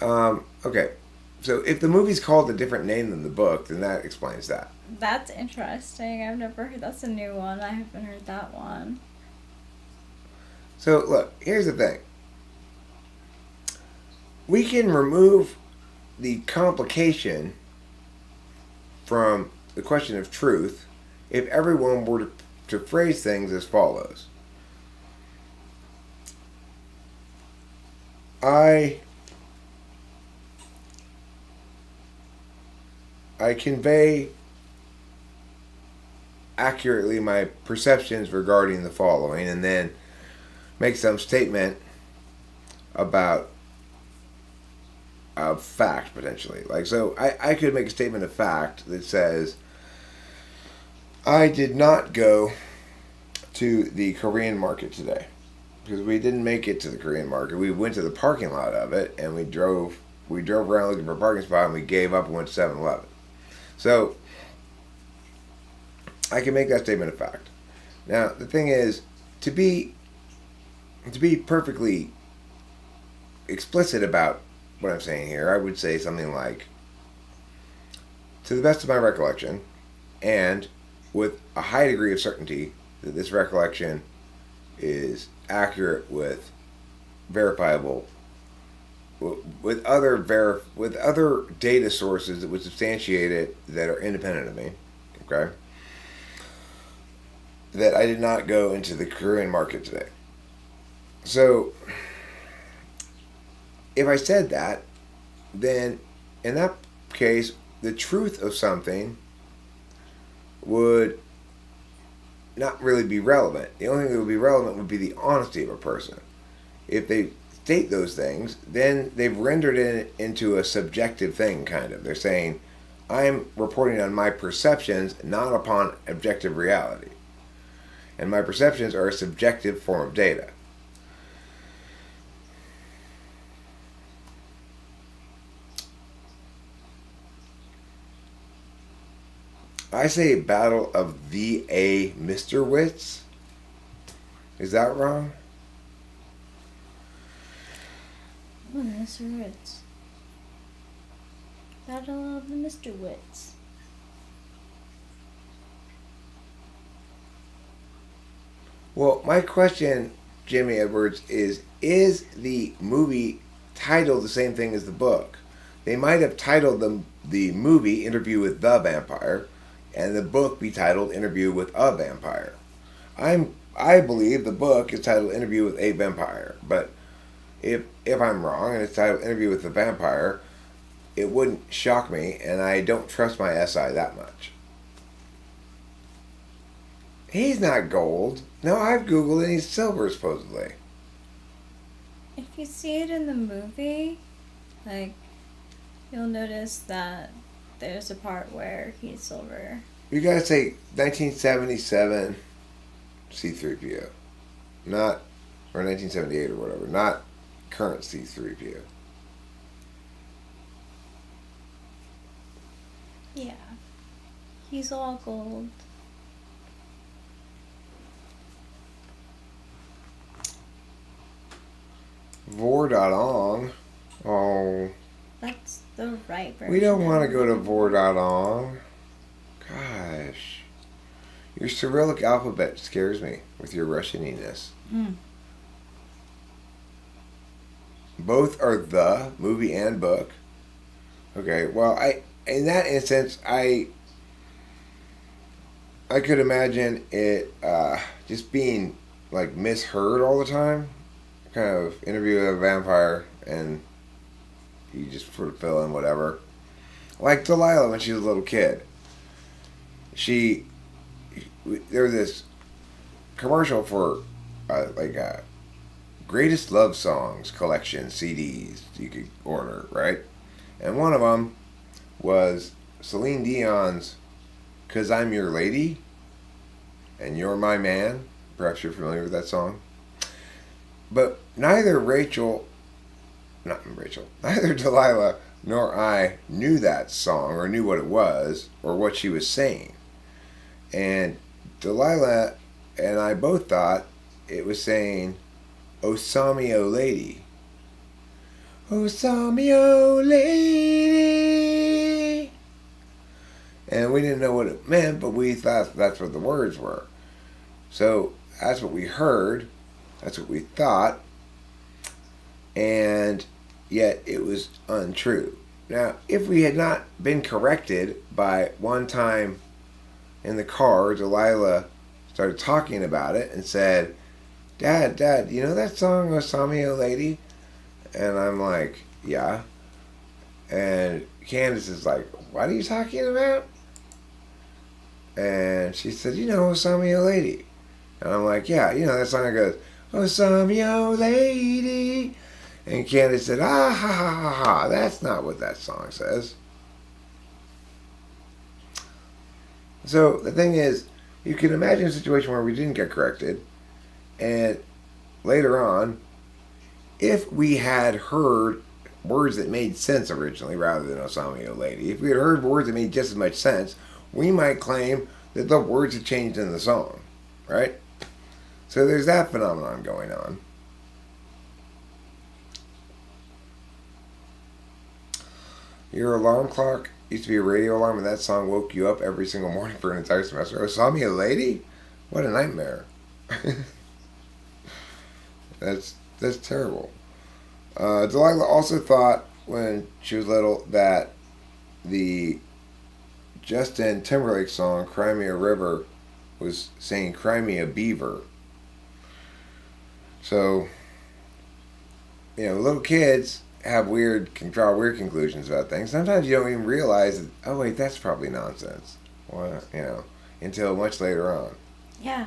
Okay. So if the movie's called a different name than the book, then that explains that. That's interesting. I've never heard. That's a new one. I haven't heard that one. So look, here's the thing. We can remove the complication from the question of truth if everyone were to phrase things as follows. I convey accurately my perceptions regarding the following, and then make some statement about a fact, potentially. Like, so I could make a statement of fact that says, I did not go to the Korean market today. Because we didn't make it to the Korean market. We went to the parking lot of it, and we drove around looking for a parking spot, and we gave up and went to 7-Eleven. So, I can make that statement of fact. Now, the thing is, to be perfectly explicit about what I'm saying here, I would say something like, to the best of my recollection, and with a high degree of certainty that this recollection is accurate with verifiable with other data sources that would substantiate it that are independent of me, okay? That I did not go into the Korean market today. So, if I said that, then in that case, the truth of something would not really be relevant. The only thing that would be relevant would be the honesty of a person. If they state those things, then they've rendered it into a subjective thing, kind of. They're saying, I'm reporting on my perceptions, not upon objective reality. And my perceptions are a subjective form of data. I say Battle of the A Mr. Wits. Is that wrong? Oh, Mr. Wits. Battle of the Mr. Wits. Well, my question, Jimmy Edwards, is the movie titled the same thing as the book? They might have titled the movie Interview with the Vampire, and the book be titled Interview with a Vampire. I believe the book is titled Interview with a Vampire, but if I'm wrong and it's titled Interview with the Vampire, it wouldn't shock me, and I don't trust my SI that much. He's not gold. No, I've Googled and he's silver, supposedly. If you see it in the movie, like, you'll notice that there's a part where he's silver. You gotta say 1977 C3PO. Not, or 1978 or whatever. Not current C3PO. Yeah. He's all gold. Vor.ong. Oh. That's the right version. We don't want to go to Vor.ong. Gosh. Your Cyrillic alphabet scares me with your Russianiness. Both are the movie and book. Okay, well, in that instance, I could imagine it just being like misheard all the time. Kind of interview with a vampire, and you just sort of fill in whatever. Like Delilah when she was a little kid. There was this commercial for like a greatest love songs collection CDs you could order, right? And one of them was Celine Dion's "'Cause I'm Your Lady" and "You're My Man." Perhaps you're familiar with that song. But neither Delilah nor I knew that song or knew what it was or what she was saying. And Delilah and I both thought it was saying, "Oh, saw me, oh lady. Oh, saw me, oh lady." And we didn't know what it meant, but we thought that's what the words were. So that's what we heard. That's what we thought. And yet it was untrue. Now, if we had not been corrected by one time in the car, Delilah started talking about it and said, Dad, you know that song, "Oh, Saw Me, Oh Lady"? And I'm like, yeah. And Candace is like, what are you talking about? And she said, you know, "Oh, Saw Me, Oh Lady." And I'm like, yeah, you know that song that goes, "Oh, saw me, oh lady." And Candace said, "Ah, ha, ha, ha, ha. That's not what that song says." So the thing is, you can imagine a situation where we didn't get corrected, and later on, if we had heard words that made sense originally rather than "Oh, saw me, oh lady," if we had heard words that made just as much sense, we might claim that the words had changed in the song, right? So there's that phenomenon going on. Your alarm clock used to be a radio alarm, and that song woke you up every single morning for an entire semester. "Oh, saw me, a lady"? What a nightmare. That's terrible. Delilah also thought when she was little that the Justin Timberlake song "Cry Me a River" was saying "Cry Me a Beaver." So, little kids can draw weird conclusions about things. Sometimes you don't even realize that, oh wait, that's probably nonsense. Well, until much later on. Yeah.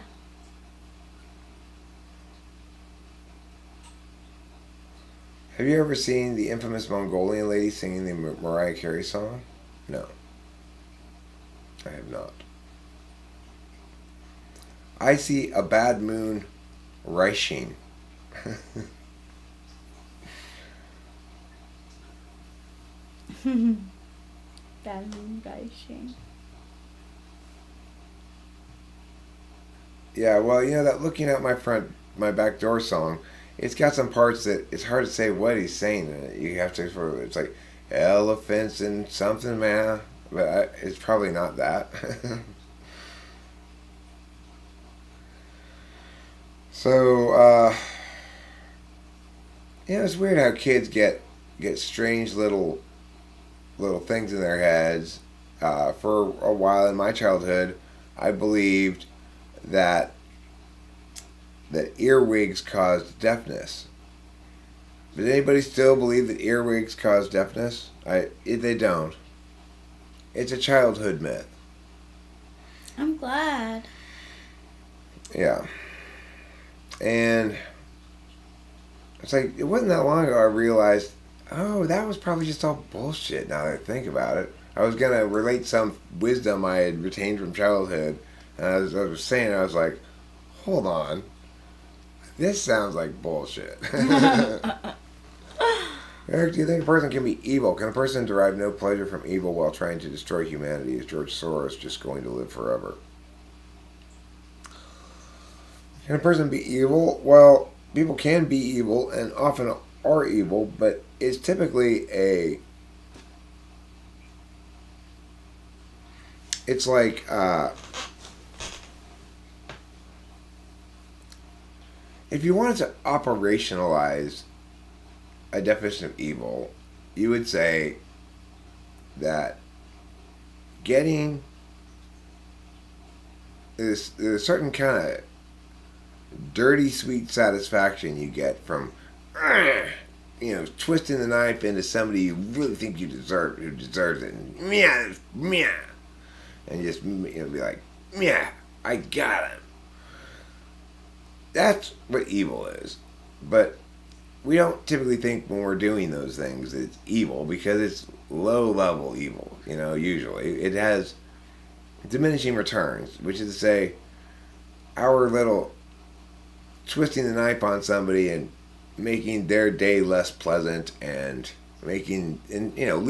Have you ever seen the infamous Mongolian lady singing the Mariah Carey song? No. I have not. I see a bad moon rising. Bad moon rising. Yeah, well, that "Looking Out My Back Door" song, it's got some parts that it's hard to say what he's saying in it. You have to it's like elephants and something, man. But it's probably not that. So, it's weird how kids get strange little things in their heads. For a while in my childhood, I believed that earwigs caused deafness. Does anybody still believe that earwigs cause deafness? They don't. It's a childhood myth. I'm glad. Yeah. And it's like, it wasn't that long ago I realized, oh, that was probably just all bullshit now that I think about it. I was going to relate some wisdom I had retained from childhood. And as I was saying, I was like, hold on. This sounds like bullshit. Eric, do you think a person can be evil? Can a person derive no pleasure from evil while trying to destroy humanity? Is George Soros just going to live forever? Can a person be evil? Well, people can be evil and often are evil, but it's typically a. It's like. If you wanted to operationalize a definition of evil, you would say that getting there's a certain kind of dirty sweet satisfaction you get from twisting the knife into somebody you really think who deserves it, and meow, and just be like, yeah, I got him. That's what evil is. But we don't typically think when we're doing those things it's evil because it's low level evil, usually. It has diminishing returns, which is to say, our little twisting the knife on somebody and making their day less pleasant and leasing their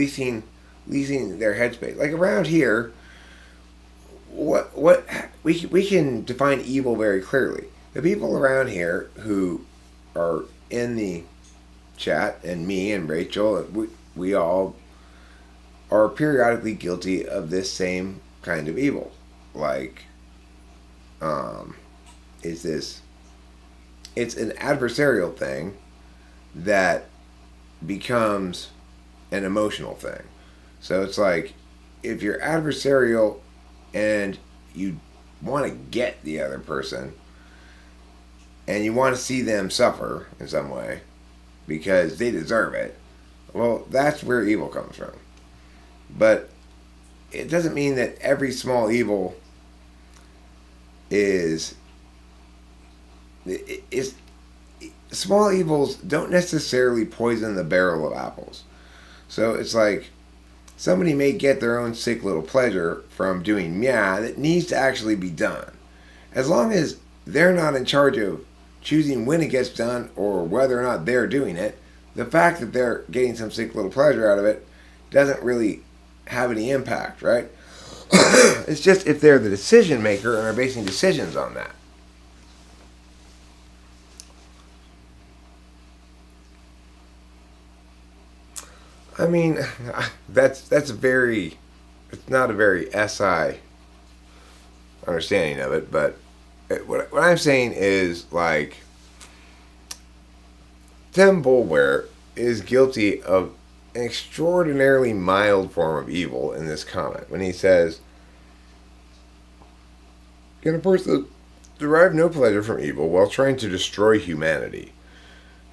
headspace. Like around here, what we can define evil very clearly. The people around here who are in the chat, and me and Rachel, we all are periodically guilty of this same kind of evil. Like, it's an adversarial thing that becomes an emotional thing. So it's like, if you're adversarial and you want to get the other person, and you want to see them suffer in some way because they deserve it, well, that's where evil comes from. But it doesn't mean that every small evil is small evils don't necessarily poison the barrel of apples. So it's like somebody may get their own sick little pleasure from doing that needs to actually be done. As long as they're not in charge of choosing when it gets done or whether or not they're doing it, the fact that they're getting some sick little pleasure out of it doesn't really have any impact, right? It's just if they're the decision maker and are basing decisions on that. I mean, it's not a very SI understanding of it, but what I'm saying is, like, Tim Bulwer is guilty of an extraordinarily mild form of evil in this comment when he says, can a person derive no pleasure from evil while trying to destroy humanity?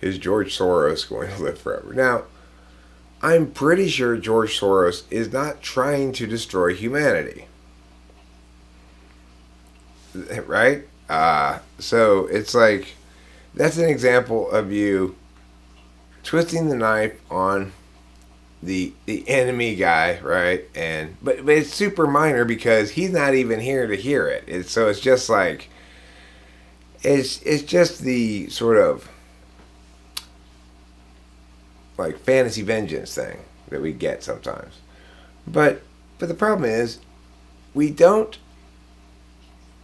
Is George Soros going to live forever? Now, I'm pretty sure George Soros is not trying to destroy humanity. Right? So it's like, that's an example of you twisting the knife on the enemy guy, right? But it's super minor because he's not even here to hear it. It's just like, it's just the sort of like fantasy vengeance thing that we get sometimes. But the problem is, we don't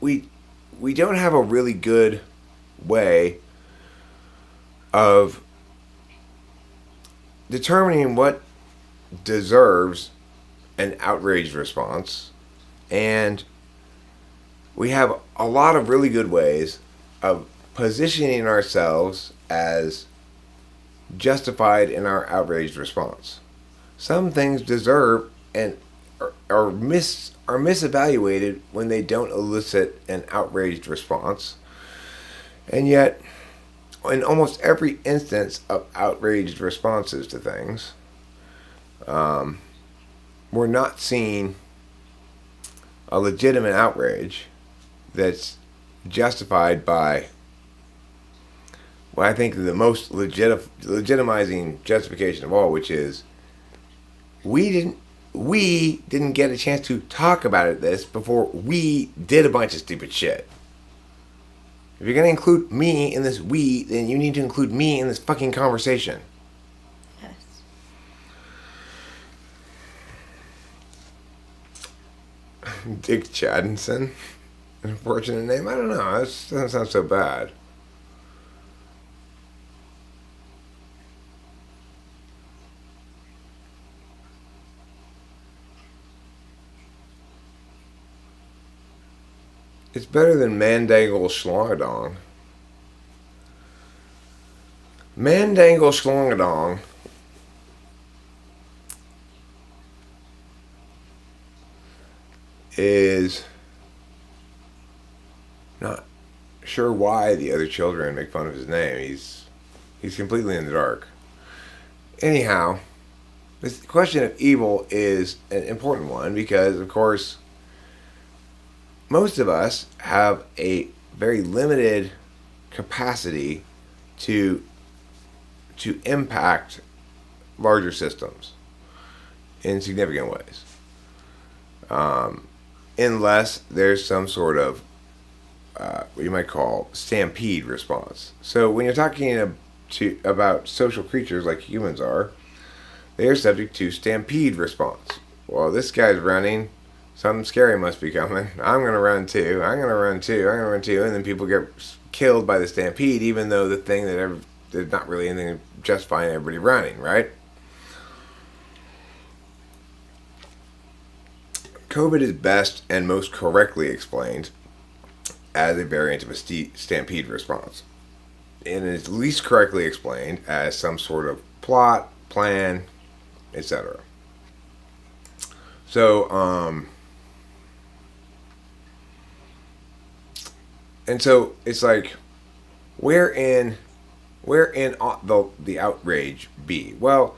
have a really good way of determining what deserves an outraged response, and we have a lot of really good ways of positioning ourselves as justified in our outraged response. Some things deserve and are misevaluated when they don't elicit an outraged response. And yet, in almost every instance of outraged responses to things, we're not seeing a legitimate outrage that's justified by what I think the most legitimizing justification of all, which is we didn't get a chance to talk about this before we did a bunch of stupid shit. If you're going to include me in this we, then you need to include me in this fucking conversation. Yes. Dick Chadinson. An unfortunate name. I don't know. That doesn't sound so bad. It's better than Mandangle Schlongadong. Mandangle Schlongadong is not sure why the other children make fun of his name. He's completely in the dark. Anyhow, this question of evil is an important one because, of course, most of us have a very limited capacity to impact larger systems in significant ways, unless there's some sort of what you might call stampede response. So when you're talking about social creatures like humans are, they are subject to stampede response. Well, this guy's running. Something scary must be coming. I'm going to run too. I'm going to run too. I'm going to run too. And then people get killed by the stampede, even though the thing that there's not really anything justifying everybody running, right? COVID is best and most correctly explained as a variant of a stampede response. And it is least correctly explained as some sort of plot, plan, etc. So, and so it's like, wherein ought the outrage be? Well,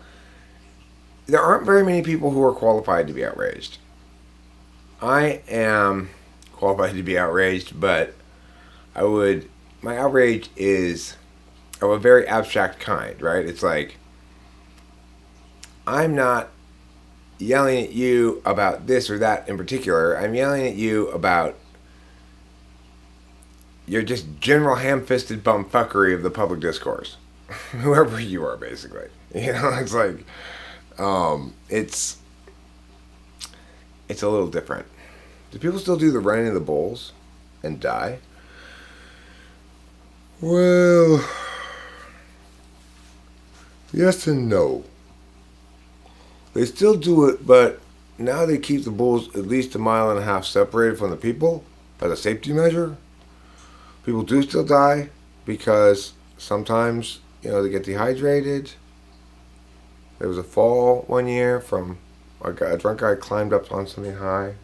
there aren't very many people who are qualified to be outraged. I am qualified to be outraged, but my outrage is of a very abstract kind, right? It's like, I'm not yelling at you about this or that in particular. I'm yelling at you about your just general ham-fisted bumfuckery of the public discourse. Whoever you are, basically. You know, it's like, it's a little different. Do people still do the running of the bulls and die? Well, yes and no. They still do it, but now they keep the bulls at least 1.5 miles separated from the people as a safety measure. People do still die because sometimes, they get dehydrated. There was a fall one year from a drunk guy climbed up on something high.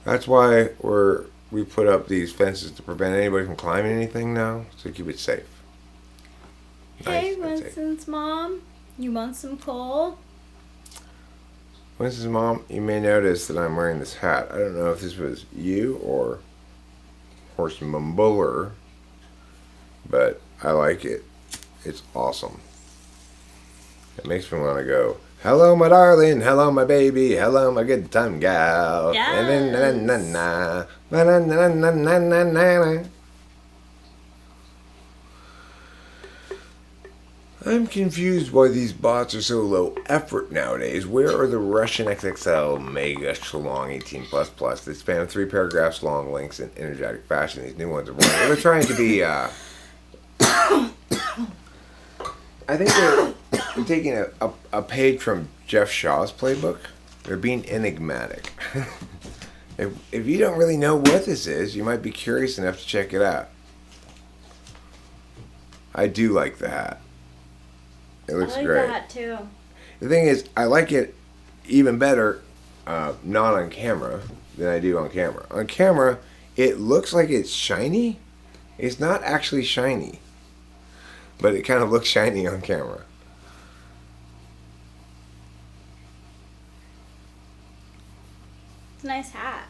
That's why we put up these fences to prevent anybody from climbing anything now, so keep it safe. Hey, Winston's mom, you want some coal? Winston's mom, you may notice that I'm wearing this hat. I don't know if this was you or Horse Mumbler, but I like it. It's awesome. It makes me want to go, hello, my darling. Hello, my baby. Hello, my good time gal. Yes. I'm confused why these bots are so low effort nowadays. Where are the Russian XXL Mega Shalong 18++? They span 3 paragraphs long links in energetic fashion. These new ones are boring. They're trying to be, I think they're taking a page from Jeff Shaw's playbook. They're being enigmatic. If you don't really know what this is, you might be curious enough to check it out. I do like the hat. It looks great. I like that too. The thing is, I like it even better not on camera than I do on camera. On camera, it looks like it's shiny. It's not actually shiny, but it kind of looks shiny on camera. It's a nice hat.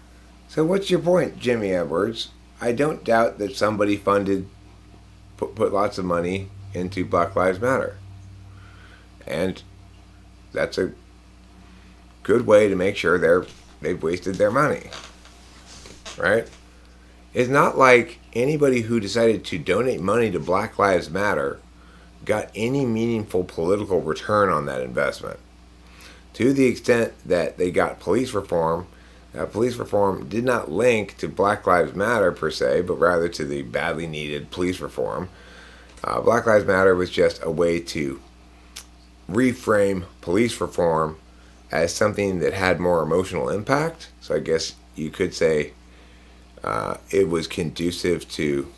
So what's your point, Jimmy Edwards? I don't doubt that somebody put lots of money into Black Lives Matter. And that's a good way to make sure they've wasted their money. Right? It's not like anybody who decided to donate money to Black Lives Matter got any meaningful political return on that investment. to the extent that they got police reform, police reform did not link to Black Lives Matter per se, but rather to the badly needed police reform. Black Lives Matter was just a way to reframe police reform as something that had more emotional impact. So I guess you could say it was conducive to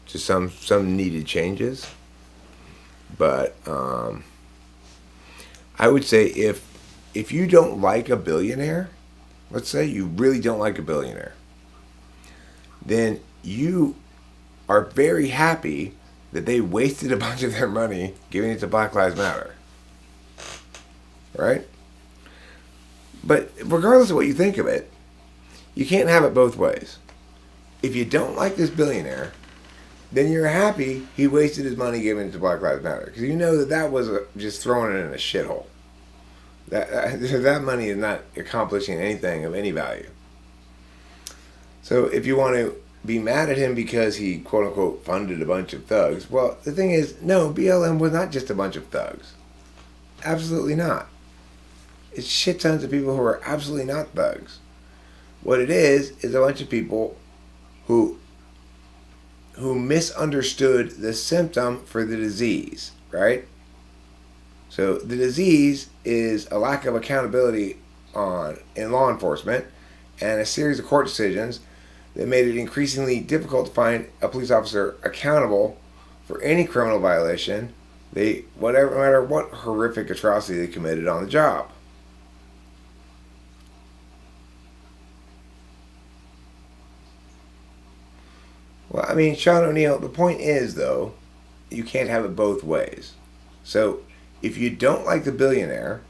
some needed changes. But I would say if you don't like a billionaire, let's say you really don't like a billionaire, then you are very happy that they wasted a bunch of their money giving it to Black Lives Matter. Right? But regardless of what you think of it, you can't have it both ways. If you don't like this billionaire, then you're happy he wasted his money giving it to Black Lives Matter. Because you know that was just throwing it in a shithole. That money is not accomplishing anything of any value. So if you want to be mad at him because he quote unquote funded a bunch of thugs, well, the thing is, no, BLM was not just a bunch of thugs. Absolutely not. It's shit tons of people who are absolutely not thugs. What it is a bunch of people who misunderstood the symptom for the disease, right? So the disease is a lack of accountability in law enforcement and a series of court decisions that made it increasingly difficult to find a police officer accountable for any criminal violation, no matter what horrific atrocity they committed on the job. Well, I mean, Sean O'Neill, the point is, though, you can't have it both ways. So, if you don't like the billionaire,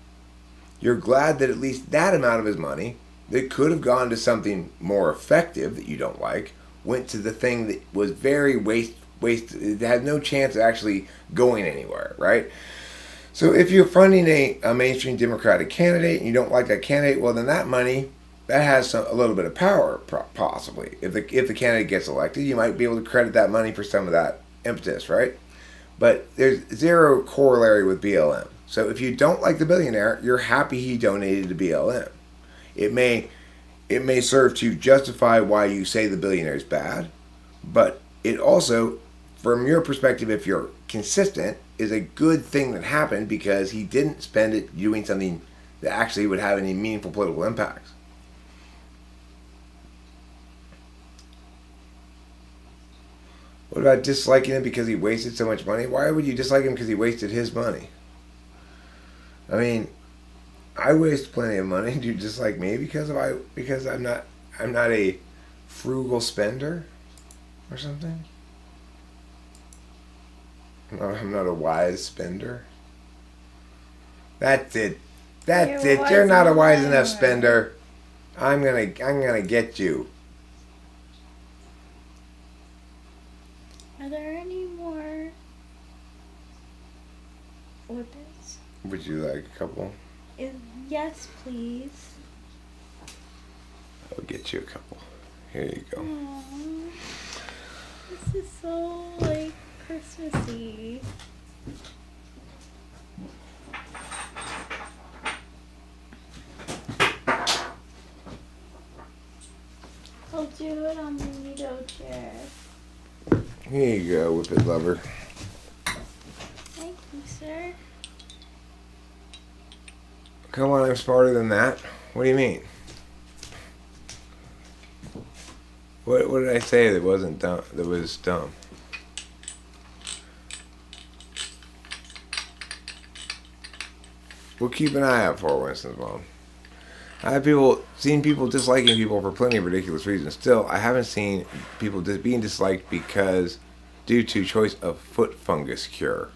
you're glad that at least that amount of his money that could have gone to something more effective that you don't like went to the thing that was very waste. It had no chance of actually going anywhere, right? So, if you're funding a mainstream Democratic candidate and you don't like that candidate, well, then that money, that has a little bit of power, possibly. If the candidate gets elected, you might be able to credit that money for some of that impetus, right? But there's zero corollary with BLM. So if you don't like the billionaire, you're happy he donated to BLM. It may serve to justify why you say the billionaire is bad, but it also, from your perspective, if you're consistent, is a good thing that happened because he didn't spend it doing something that actually would have any meaningful political impacts. What about disliking him because he wasted so much money? Why would you dislike him because he wasted his money? I mean, I waste plenty of money. Do you dislike me because I'm not a frugal spender or something? I'm not a wise spender. That's it. You're not a wise enough spender. I'm gonna get you. Are there any more orders? Would you like a couple? Yes, please. I'll get you a couple. Here you go. Aww. This is so, like, Christmassy. I'll do it on the Lido chair. Here you go, Whippet Lover. Thank you, sir. Come on, I'm smarter than that. What do you mean? What did I say that wasn't dumb? That was dumb. We'll keep an eye out for Winston's mom. I have seen people disliking people for plenty of ridiculous reasons. Still, I haven't seen people being disliked due to choice of foot fungus cure.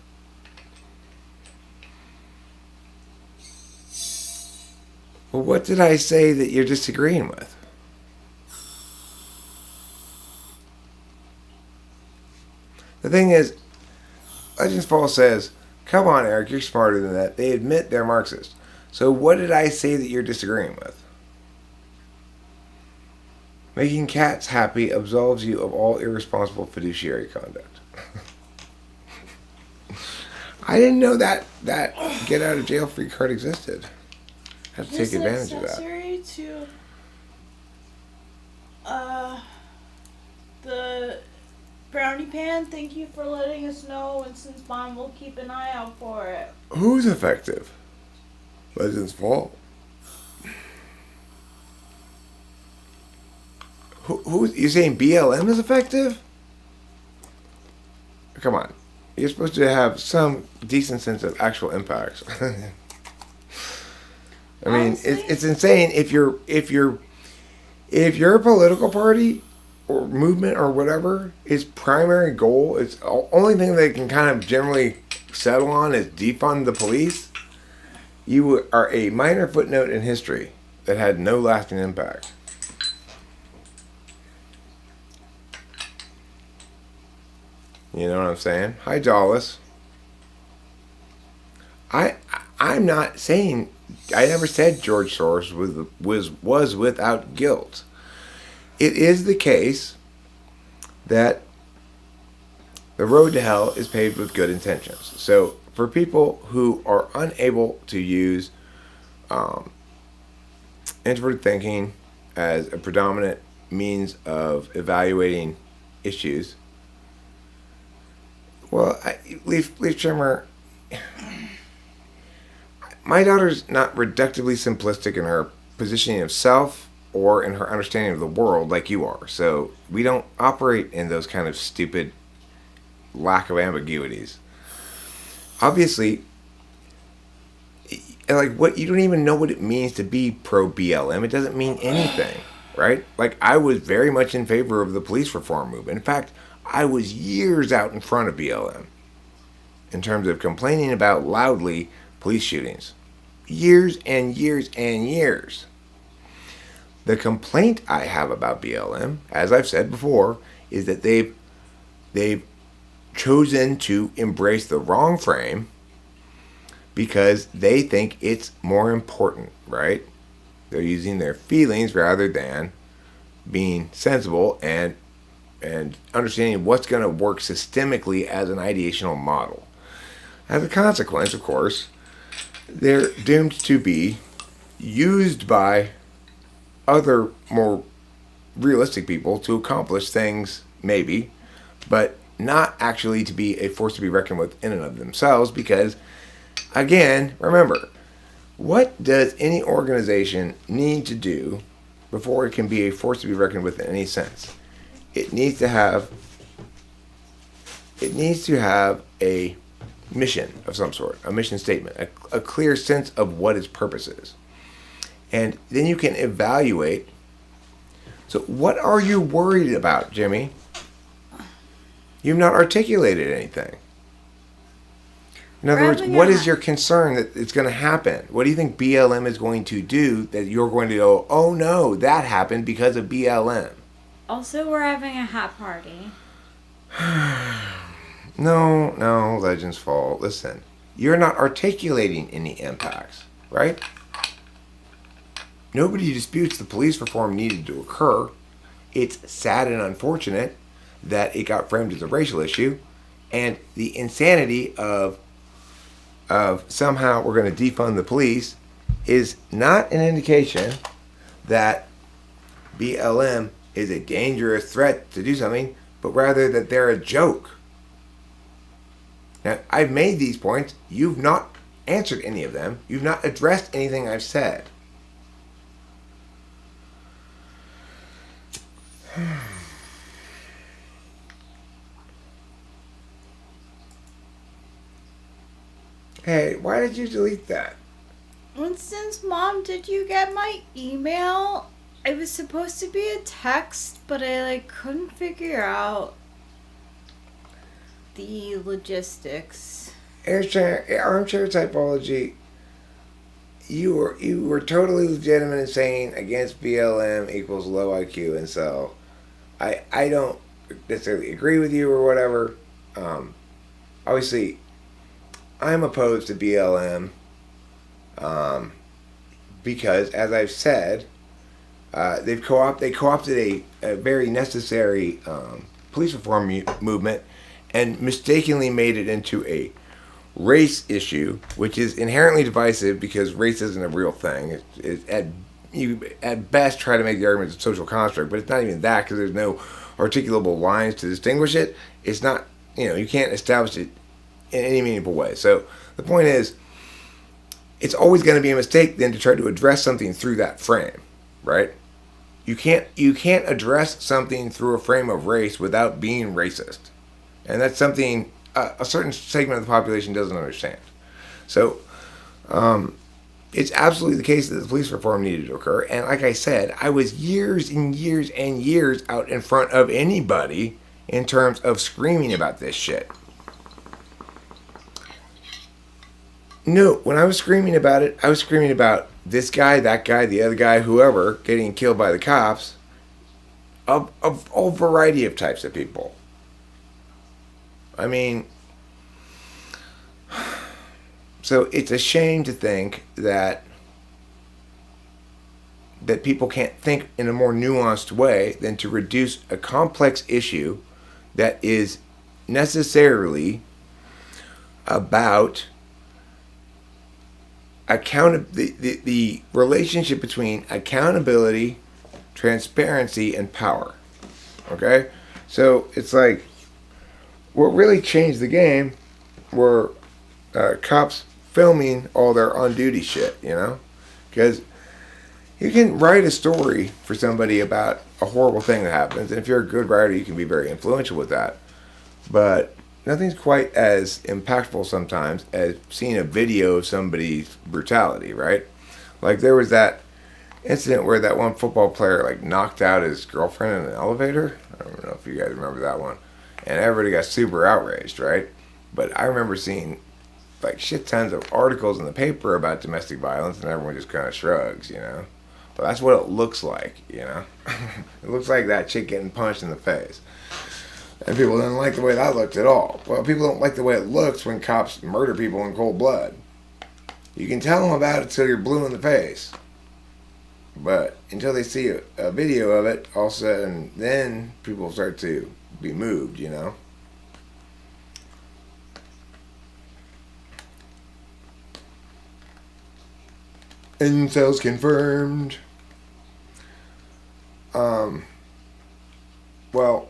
Well, what did I say that you're disagreeing with? The thing is, Legends Fall says, come on, Eric, you're smarter than that. They admit they're Marxist. So what did I say that you're disagreeing with? Making cats happy absolves you of all irresponsible fiduciary conduct. I didn't know that get out of jail free card existed. I have to take advantage of that. Accessory to the brownie pan. Thank you for letting us know, and since Mom will keep an eye out for it. Who's effective? Legends fault. Who's you saying BLM is effective? Come on, you're supposed to have some decent sense of actual impacts. I mean, it's insane if your political party or movement or whatever, its primary goal, its only thing they can kind of generally settle on is defund the police. You are a minor footnote in history that had no lasting impact. You know what I'm saying? Hi, Dallas. I'm not saying, I never said George Soros was without guilt. It is the case that the road to hell is paved with good intentions. So for people who are unable to use introverted thinking as a predominant means of evaluating issues, well, Leaf Trimmer, my daughter's not reductively simplistic in her positioning of self or in her understanding of the world like you are. So we don't operate in those kind of stupid lack of ambiguities. Obviously, like what you don't even know what it means to be pro BLM. It doesn't mean anything, right? Like I was very much in favor of the police reform movement. In fact, I was years out in front of BLM in terms of complaining about loudly police shootings. Years and years and years. The complaint I have about BLM, as I've said before, is that they've chosen to embrace the wrong frame because they think it's more important, right? They're using their feelings rather than being sensible and understanding what's going to work systemically as an ideational model. As a consequence, of course, they're doomed to be used by other more realistic people to accomplish things, maybe, but not actually to be a force to be reckoned with in and of themselves because, again, remember, what does any organization need to do before it can be a force to be reckoned with in any sense? It needs to have a mission of some sort, a mission statement, a clear sense of what its purpose is. And then you can evaluate. So what are you worried about, Jimmy? You've not articulated anything. In other words, what is your concern that it's going to happen? What do you think BLM is going to do that you're going to go, oh no, that happened because of BLM? Also, we're having a hat party. No, Legends Fall. Listen, you're not articulating any impacts, right? Nobody disputes the police reform needed to occur. It's sad and unfortunate that it got framed as a racial issue, and the insanity of somehow we're going to defund the police is not an indication that BLM is a dangerous threat to do something, but rather that they're a joke. Now, I've made these points. You've not answered any of them. You've not addressed anything I've said. Hey, why did you delete that? And since Mom, did you get my email? It was supposed to be a text, but I couldn't figure out the logistics. Armchair Typology, you were totally legitimate in saying against BLM equals low IQ, and so I don't necessarily agree with you or whatever. Obviously, I'm opposed to BLM because, as I've said, they co-opted a very necessary police reform movement and mistakenly made it into a race issue, which is inherently divisive because race isn't a real thing. You at best try to make the argument it's a social construct, but it's not even that because there's no articulable lines to distinguish it. It's not, you can't establish it in any meaningful way. So the point is, it's always going to be a mistake then to try to address something through that frame, right? You can't address something through a frame of race without being racist, and that's something a certain segment of the population doesn't understand. So it's absolutely the case that the police reform needed to occur. And like I said, I was years and years and years out in front of anybody in terms of screaming about this shit. No, when I was screaming about it, I was screaming about this guy, that guy, the other guy, whoever, getting killed by the cops. Of all variety of types of people. I mean, so it's a shame to think that people can't think in a more nuanced way than to reduce a complex issue that is necessarily about the relationship between accountability, transparency, and power. Okay? So it's like, what really changed the game were cops filming all their on-duty shit, Because you can write a story for somebody about a horrible thing that happens, and if you're a good writer, you can be very influential with that. But nothing's quite as impactful sometimes as seeing a video of somebody's brutality, right? Like there was that incident where that one football player knocked out his girlfriend in an elevator. I don't know if you guys remember that one. And everybody got super outraged, right? But I remember seeing shit tons of articles in the paper about domestic violence, and everyone just kind of shrugs, But that's what it looks like, It looks like that chick getting punched in the face. And people didn't like the way that looked at all. Well, people don't like the way it looks when cops murder people in cold blood. You can tell them about it till you're blue in the face. But until they see a video of it, all of a sudden, then people start to be moved, Incels confirmed. Well,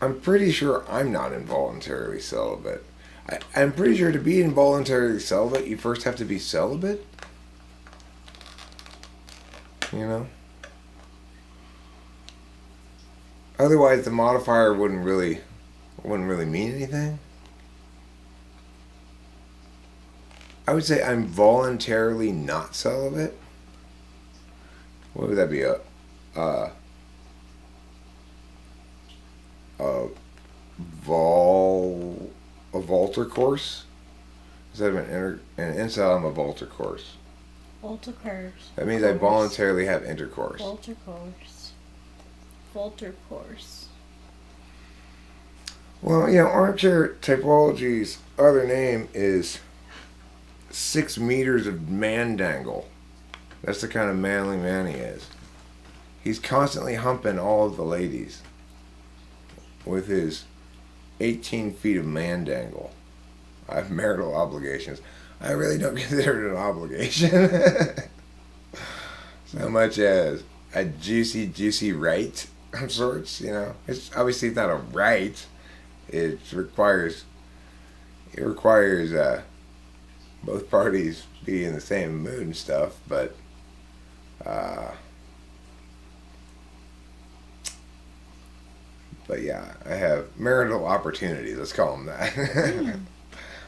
I'm pretty sure I'm not involuntarily celibate. I'm pretty sure to be involuntarily celibate, you first have to be celibate. Otherwise, the modifier wouldn't really mean anything. I would say I'm voluntarily not celibate. What would that be? A Volter course? Instead of an incel, I'm a Volter course. Volter course. That means I voluntarily have intercourse. Volter course. Volter course. Well, Armchair Typology's other name is 6 meters of mandangle. That's the kind of manly man he is. He's constantly humping all of the ladies with his 18 feet of mandangle. I have marital obligations. I really don't consider it an obligation. So much as a juicy right of sorts, It's obviously not a right. It requires both parties be in the same mood and stuff, but yeah, I have marital opportunities. Let's call them that.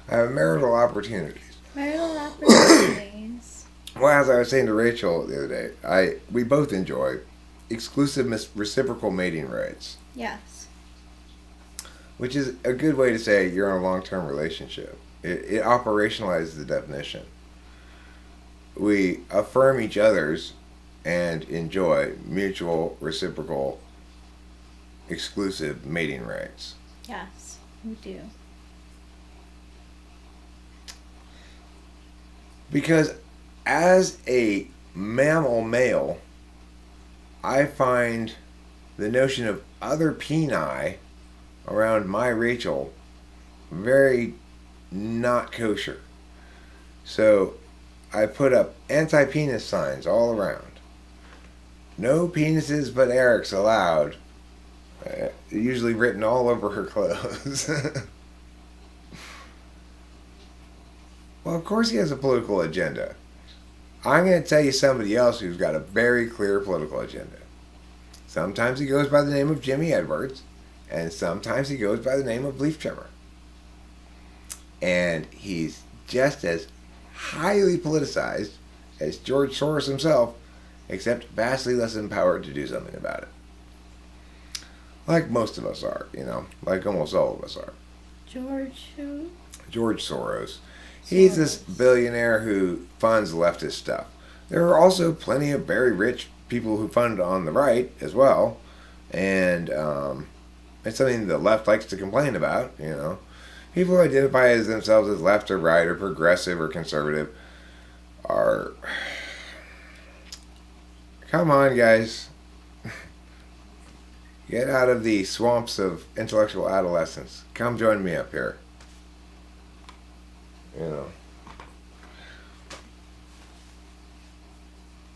I have marital opportunities. Marital opportunities. Well, as I was saying to Rachel the other day, we both enjoy exclusive reciprocal mating rights. Yes. Which is a good way to say you're in a long-term relationship. It operationalizes the definition. We affirm each other's and enjoy mutual, reciprocal, exclusive mating rights. Yes, we do. Because as a mammal male, I find the notion of other peni around my Rachel very not kosher. So I put up anti-penis signs all around. No penises but Eric's allowed. Usually written all over her clothes. Well, of course he has a political agenda. I'm going to tell you somebody else who's got a very clear political agenda. Sometimes he goes by the name of Jimmy Edwards, and sometimes he goes by the name of Leaf Trimmer. And he's just as highly politicized as George Soros himself, except vastly less empowered to do something about it. Like most of us are, like almost all of us are. George who? George Soros. He's this billionaire who funds leftist stuff. There are also plenty of very rich people who fund on the right as well. And it's something the left likes to complain about, People who identify as themselves as left or right or progressive or conservative are... Come on, guys. Get out of the swamps of intellectual adolescence. Come join me up here.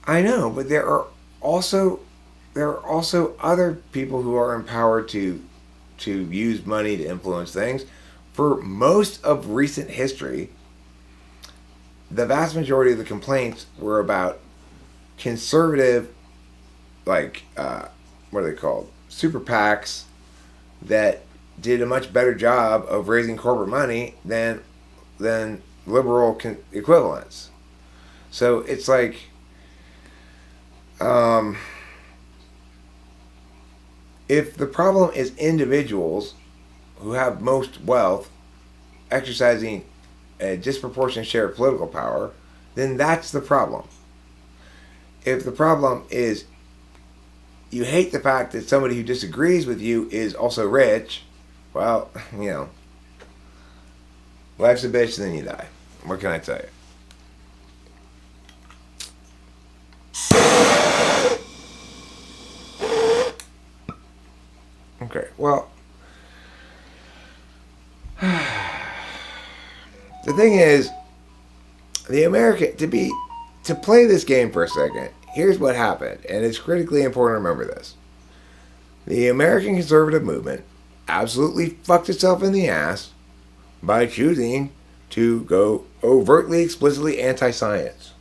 I know, but there are also other people who are empowered to use money to influence things. For most of recent history, the vast majority of the complaints were about conservative, what are they called? Super PACs that did a much better job of raising corporate money than liberal equivalents. So it's like, if the problem is individuals who have most wealth exercising a disproportionate share of political power, then that's the problem. If the problem is you hate the fact that somebody who disagrees with you is also rich, well, life's a bitch and then you die. What can I tell you? Okay, well, the thing is, to play this game for a second, here's what happened, and it's critically important to remember this. The American conservative movement absolutely fucked itself in the ass by choosing to go overtly, explicitly anti-science.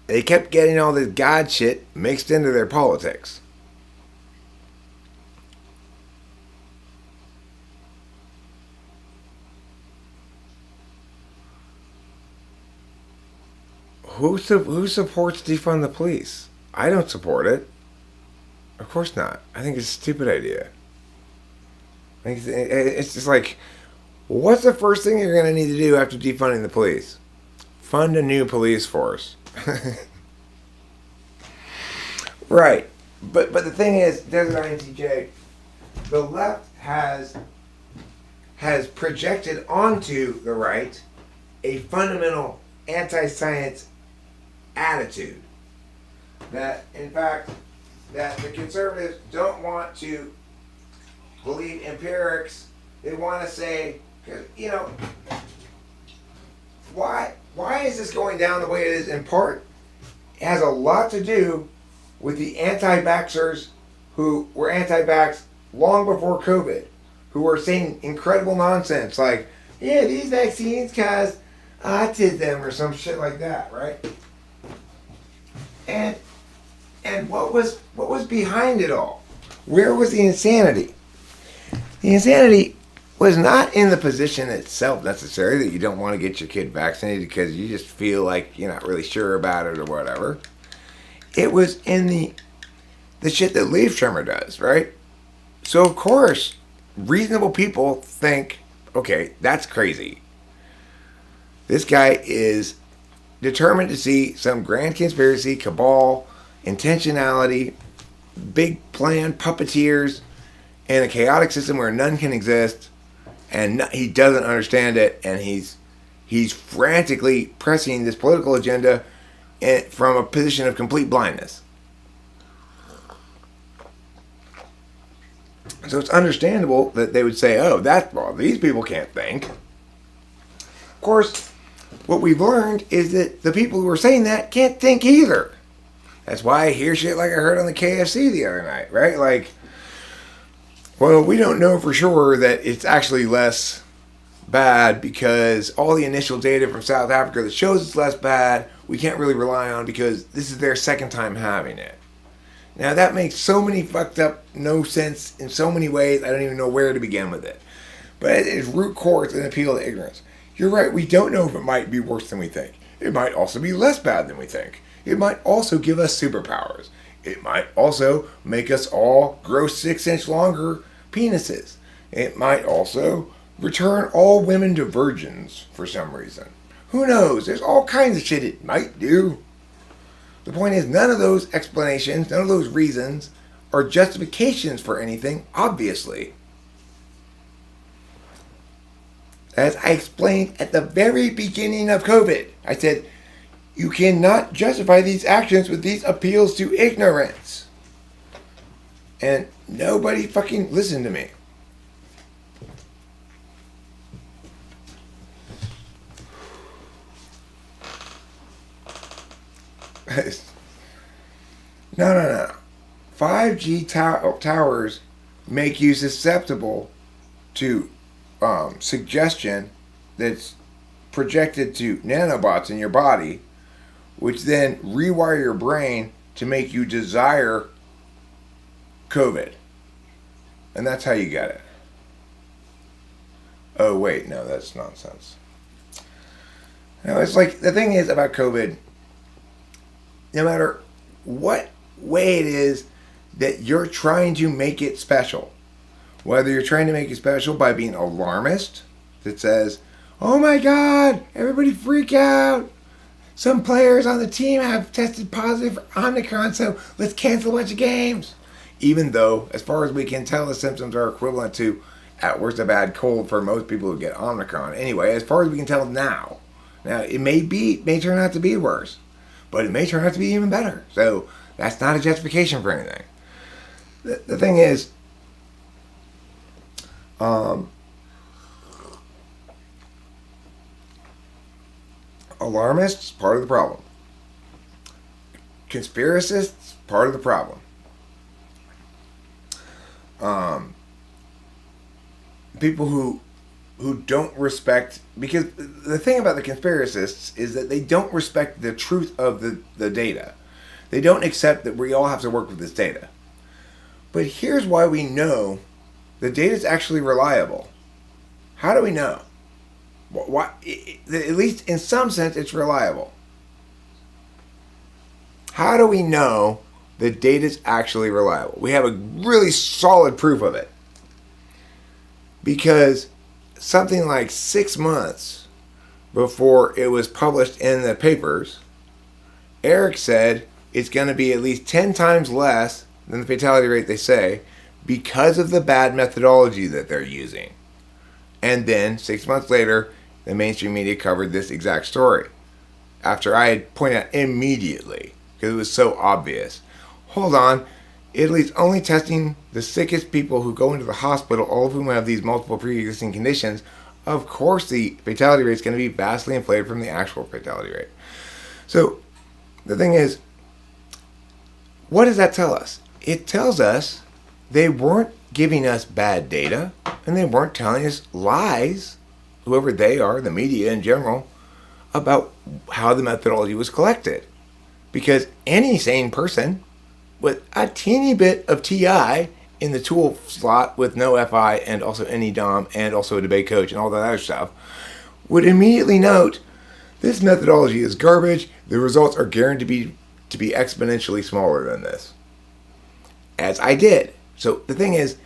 They kept getting all this God shit mixed into their politics. Who supports defund the police? I don't support it. Of course not. I think it's a stupid idea. It's just like, what's the first thing you're going to need to do after defunding the police? Fund a new police force. Right. But the thing is, Desert INTJ, the left has projected onto the right a fundamental anti-science attitude. That, in fact, that the conservatives don't want to believe empirics. They want to say, why is this going down the way it is? In part, it has a lot to do with the anti-vaxxers who were anti-vax long before COVID, who were saying incredible nonsense like, yeah, these vaccines cause autism or some shit like that, right? And what was behind it all? Where was the insanity? The insanity was not in the position itself necessarily that you don't want to get your kid vaccinated because you just feel like you're not really sure about it or whatever. It was in the shit that Leaf Trimmer does, right? So of course, reasonable people think, okay, that's crazy. This guy is determined to see some grand conspiracy, cabal, intentionality, big plan, puppeteers, and a chaotic system where none can exist, and he doesn't understand it, and he's frantically pressing this political agenda from a position of complete blindness. So it's understandable that they would say, oh, these people can't think. Of course, what we've learned is that the people who are saying that can't think either. That's why I hear shit like I heard on the KFC the other night, right? Like, well, we don't know for sure that it's actually less bad because all the initial data from South Africa that shows it's less bad, we can't really rely on because this is their second time having it. Now that makes so many fucked up no sense in so many ways, I don't even know where to begin with it. But at its root core, it's an appeal to ignorance. You're right, we don't know if it might be worse than we think. It might also be less bad than we think. It might also give us superpowers. It might also make us all grow 6-inch longer penises. It might also return all women to virgins for some reason. Who knows? There's all kinds of shit it might do. The point is, none of those explanations, none of those reasons are justifications for anything, obviously. As I explained at the very beginning of COVID, I said, you cannot justify these actions with these appeals to ignorance. And nobody fucking listened to me. No. 5G towers make you susceptible to suggestion that's projected to nanobots in your body, which then rewire your brain to make you desire COVID. And that's how you get it. Oh, wait, no, that's nonsense. No, it's like, the thing is about COVID, no matter what way it is that you're trying to make it special, whether you're trying to make it special by being alarmist, that says, oh my God, everybody freak out. Some players on the team have tested positive for Omicron, so let's cancel a bunch of games. Even though, as far as we can tell, the symptoms are equivalent to, at worst, a bad cold for most people who get Omicron. Anyway, as far as we can tell now it may turn out to be worse, but it may turn out to be even better. So that's not a justification for anything. The thing is, alarmists, part of the problem. Conspiracists, part of the problem. People who don't respect, because the thing about the conspiracists is that they don't respect the truth of the data. They don't accept that we all have to work with this data. But here's why we know the data is actually reliable. How do we know? Why, at least in some sense, it's reliable. How do we know the data is actually reliable? We have a really solid proof of it. Because something like 6 months before it was published in the papers, Eric said it's going to be at least 10 times less than the fatality rate they say because of the bad methodology that they're using. And then 6 months later, the mainstream media covered this exact story. After I had pointed out immediately, because it was so obvious. Hold on, Italy's only testing the sickest people who go into the hospital, all of whom have these multiple pre-existing conditions. Of course the fatality rate is going to be vastly inflated from the actual fatality rate. So the thing is, what does that tell us? It tells us they weren't giving us bad data, and they weren't telling us lies, whoever they are, the media in general, about how the methodology was collected. Because any sane person with a teeny bit of TI in the tool slot with no FI and also any DOM and also a debate coach and all that other stuff would immediately note this methodology is garbage. The results are guaranteed to be exponentially smaller than this. As I did. So the thing is,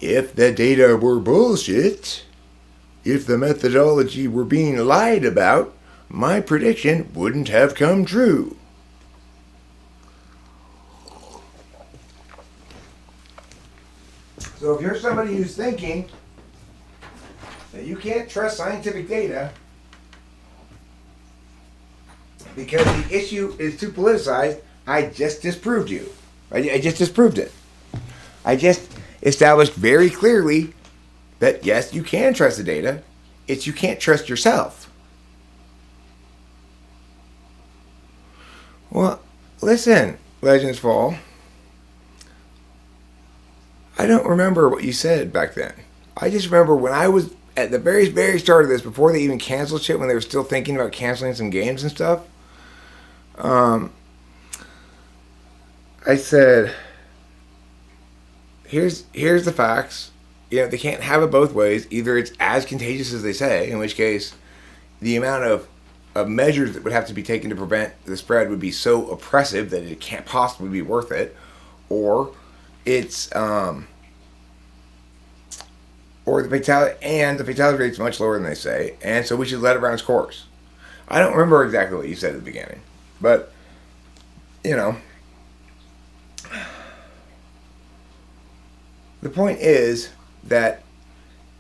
if the data were bullshit, if the methodology were being lied about, my prediction wouldn't have come true. So if you're somebody who's thinking that you can't trust scientific data because the issue is too politicized, I just disproved you. I just disproved it. established very clearly that yes, you can trust the data. It's you can't trust yourself. Well, listen, Legends Fall. I don't remember what you said back then. I just remember when I was at the very, very start of this, before they even canceled shit, when they were still thinking about canceling some games and stuff. I said, here's the facts. You know, they can't have it both ways. Either it's as contagious as they say, in which case the amount of measures that would have to be taken to prevent the spread would be so oppressive that it can't possibly be worth it, or it's or the fatality rate's much lower than they say, and so we should let it run its course. I don't remember exactly what you said at the beginning, but you know, the point is that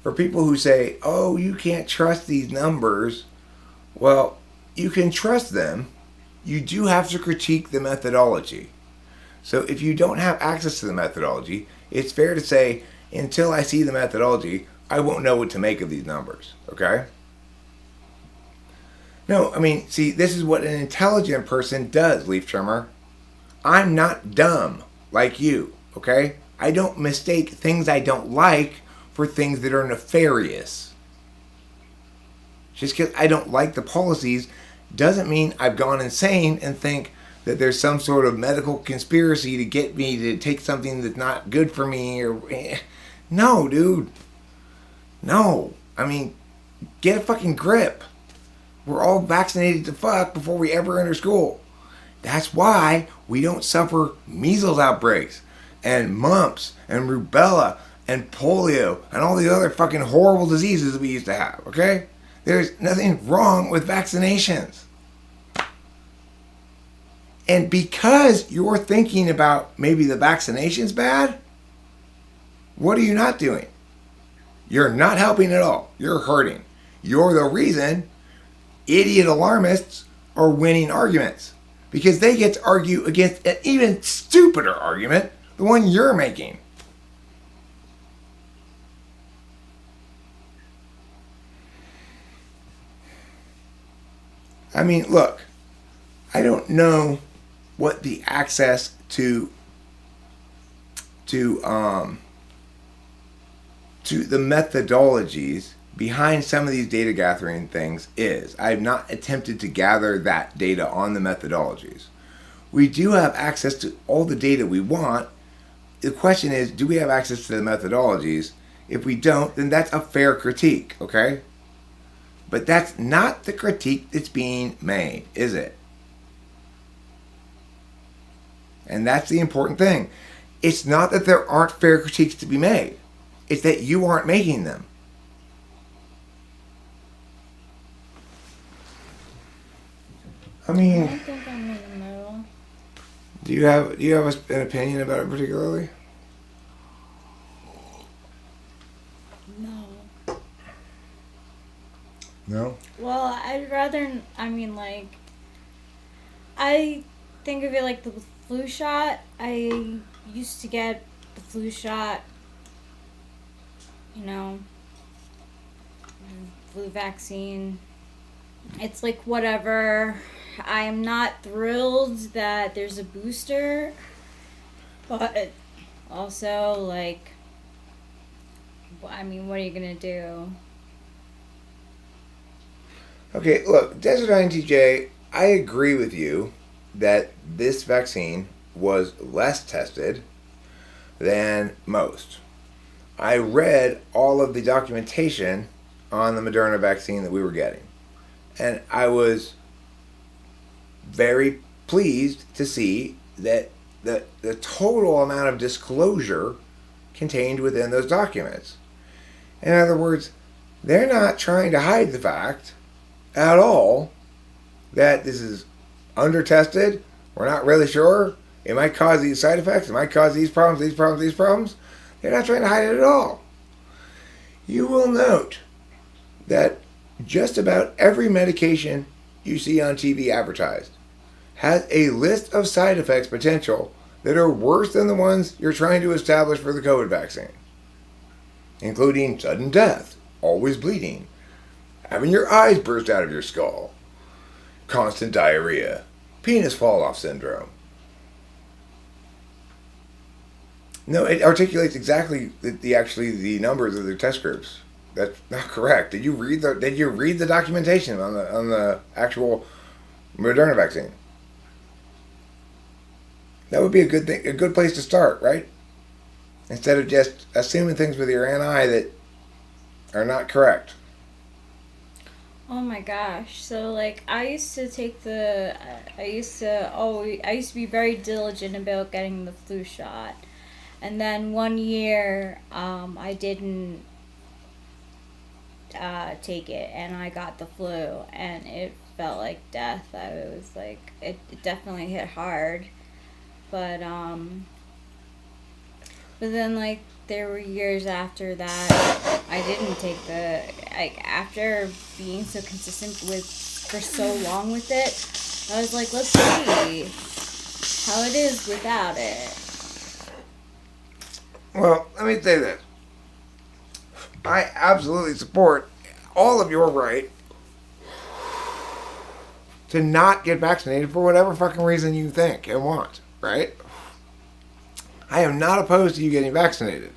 for people who say, "Oh, you can't trust these numbers," well, you can trust them. You do have to critique the methodology. So if you don't have access to the methodology, it's fair to say, until I see the methodology, I won't know what to make of these numbers, okay? No, I mean, see, this is what an intelligent person does, Leaf Trimmer. I'm not dumb like you, okay? I don't mistake things I don't like for things that are nefarious. Just because I don't like the policies doesn't mean I've gone insane and think that there's some sort of medical conspiracy to get me to take something that's not good for me. Or no, dude. No. I mean, get a fucking grip. We're all vaccinated to fuck before we ever enter school. That's why we don't suffer measles outbreaks and mumps and rubella and polio and all these other fucking horrible diseases that we used to have, okay? There's nothing wrong with vaccinations. And because you're thinking about maybe the vaccination's bad, what are you not doing? You're not helping at all. You're hurting. You're the reason idiot alarmists are winning arguments. Because they get to argue against an even stupider argument, the one you're making. I mean, look, I don't know what the access to the methodologies behind some of these data gathering things is. I have not attempted to gather that data on the methodologies. We do have access to all the data we want. The question is, do we have access to the methodologies? If we don't, then that's a fair critique, okay? But that's not the critique that's being made, is it? And that's the important thing. It's not that there aren't fair critiques to be made. It's that you aren't making them. I mean, I think I'm in the middle. do you have an opinion about it particularly? No. No? Well, I'd rather, I mean, like, I think of it like the flu shot. I used to get the flu shot, you know, flu vaccine. It's like whatever. I am not thrilled that there's a booster, but also, like, I mean, what are you gonna do? Okay, look, Desert INTJ, I agree with you that this vaccine was less tested than most. I read all of the documentation on the Moderna vaccine that we were getting, and I was very pleased to see that the total amount of disclosure contained within those documents. In other words, they're not trying to hide the fact at all that this is under-tested. We're not really sure. It might cause these side effects. It might cause these problems, these problems, these problems. They're not trying to hide it at all. You will note that just about every medication you see on TV advertised has a list of side effects potential that are worse than the ones you're trying to establish for the COVID vaccine, including sudden death, always bleeding, having your eyes burst out of your skull, constant diarrhea, penis fall off syndrome. No, it articulates exactly the numbers of the test groups. That's not correct. Did you read the documentation on the actual Moderna vaccine? That would be a good place to start, right? Instead of just assuming things with your NI that are not correct. Oh my gosh. So like I used to be very diligent about getting the flu shot. And then one year I didn't take it and I got the flu and it felt like death. I was like it definitely hit hard. But then like there were years after that I didn't take after being so consistent for so long with it, I was like, let's see how it is without it. Well, let me say this. I absolutely support all of your right to not get vaccinated for whatever fucking reason you think and want, right? I am not opposed to you getting vaccinated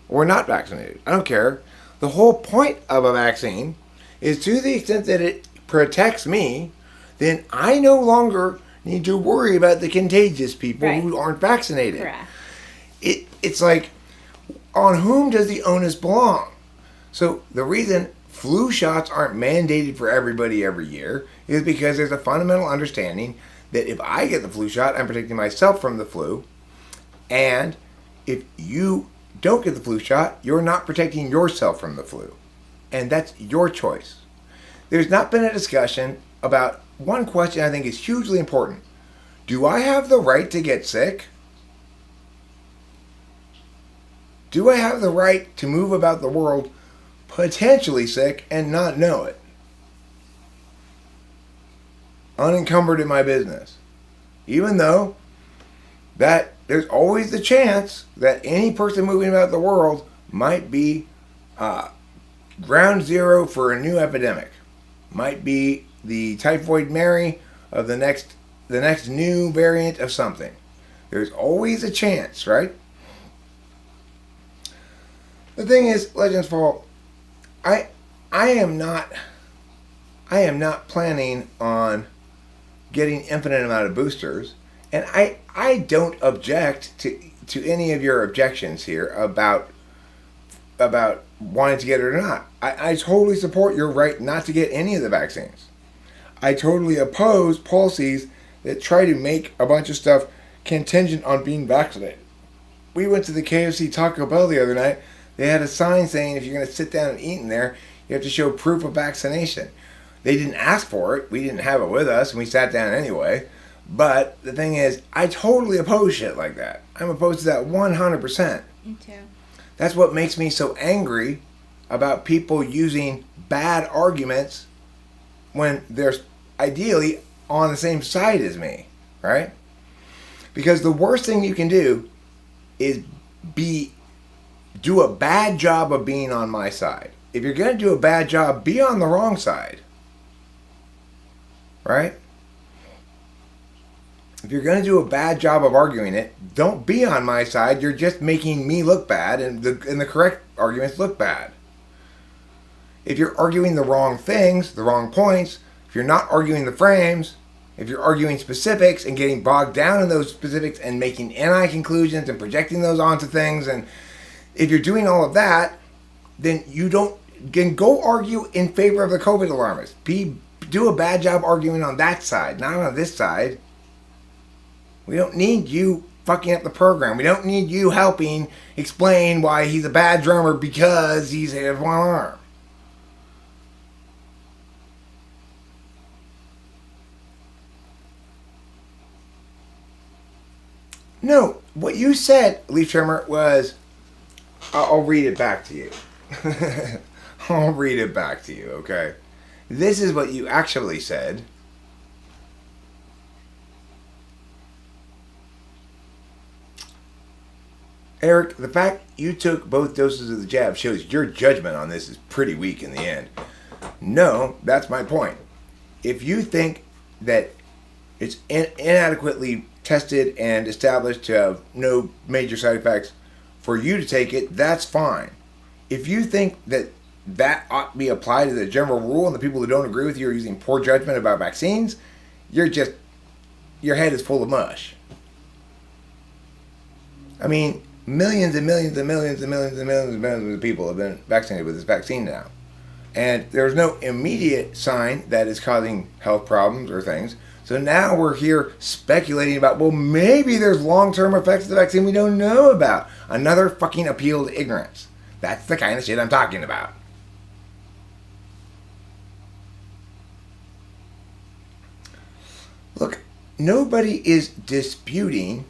or not vaccinated. I don't care. The whole point of a vaccine is to the extent that it protects me, then I no longer need to worry about the contagious people Right. who aren't vaccinated. Correct. It's like, on whom does the onus belong? So the reason flu shots aren't mandated for everybody every year is because there's a fundamental understanding that if I get the flu shot, I'm protecting myself from the flu. And if you don't get the flu shot, you're not protecting yourself from the flu. And that's your choice. There's not been a discussion about one question I think is hugely important. Do I have the right to get sick? Do I have the right to move about the world potentially sick and not know it? Unencumbered in my business. Even though that there's always the chance that any person moving about the world might be ground zero for a new epidemic. Might be the typhoid Mary of the next new variant of something. There's always a chance, right? The thing is, Legends Fall, I am not planning on getting infinite amount of boosters, and I don't object to any of your objections here about wanting to get it or not. I totally support your right not to get any of the vaccines. I totally oppose policies that try to make a bunch of stuff contingent on being vaccinated. We went to the KFC Taco Bell the other night. They had a sign saying if you're going to sit down and eat in there, you have to show proof of vaccination. They didn't ask for it. We didn't have it with us, and we sat down anyway. But the thing is, I totally oppose shit like that. I'm opposed to that 100%. Me too. That's what makes me so angry about people using bad arguments when they're ideally on the same side as me, right? Because the worst thing you can do is do a bad job of being on my side. If you're going to do a bad job, be on the wrong side. Right? If you're going to do a bad job of arguing it, don't be on my side. You're just making me look bad and the correct arguments look bad. If you're arguing the wrong things, the wrong points, if you're not arguing the frames, if you're arguing specifics and getting bogged down in those specifics and making NI conclusions and projecting those onto things, and if you're doing all of that, then can go argue in favor of the COVID alarmists. Do a bad job arguing on that side, not on this side. We don't need you fucking up the program. We don't need you helping explain why he's a bad drummer because he's has one arm. No, what you said, Leaf Trimmer, was... I'll read it back to you. I'll read it back to you, okay? This is what you actually said. Eric, the fact you took both doses of the jab shows your judgment on this is pretty weak in the end. No, that's my point. If you think that it's inadequately tested and established to have no major side effects for you to take it, that's fine. If you think that that ought to be applied to the general rule and the people who don't agree with you are using poor judgment about vaccines, your head is full of mush. I mean, millions and millions and millions and millions and millions and millions of people have been vaccinated with this vaccine now. And there's no immediate sign that it's causing health problems or things. So now we're here speculating about, well, maybe there's long-term effects of the vaccine we don't know about. Another fucking appeal to ignorance. That's the kind of shit I'm talking about. Look, nobody is disputing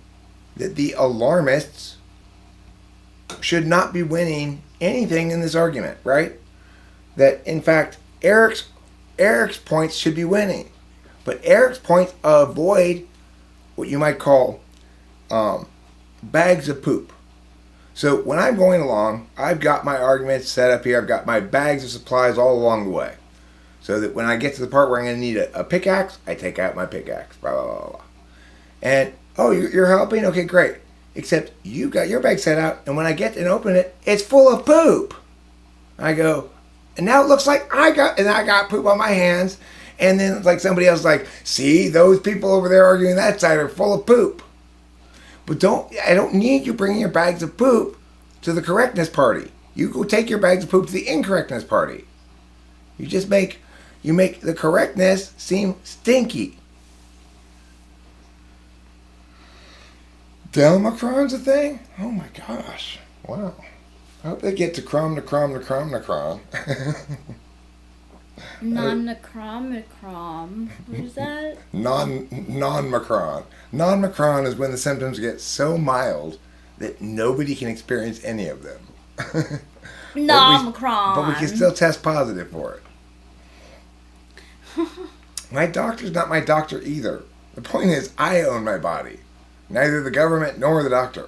that the alarmists should not be winning anything in this argument, right? That, in fact, Eric's points should be winning. But Eric's points avoid what you might call bags of poop. So when I'm going along, I've got my arguments set up here. I've got my bags of supplies all along the way. So that when I get to the part where I'm going to need a pickaxe, I take out my pickaxe. Blah, blah, blah, blah. And, oh, you're helping? Okay, great. Except you got your bag set out, and when I get and open it, it's full of poop. I go, and now it looks like I got poop on my hands. And then like somebody else like, see, those people over there arguing that side are full of poop. But I don't need you bringing your bags of poop to the correctness party. You go take your bags of poop to the incorrectness party. You make the correctness seem stinky. Delmacron's a thing? Oh my gosh. Wow. I hope they get to crom. Non-necrom. What is that? Non-Macron. Non-Macron is when the symptoms get so mild that nobody can experience any of them. Non-Macron. But we can still test positive for it. My doctor's not my doctor either. The point is, I own my body. Neither the government nor the doctor.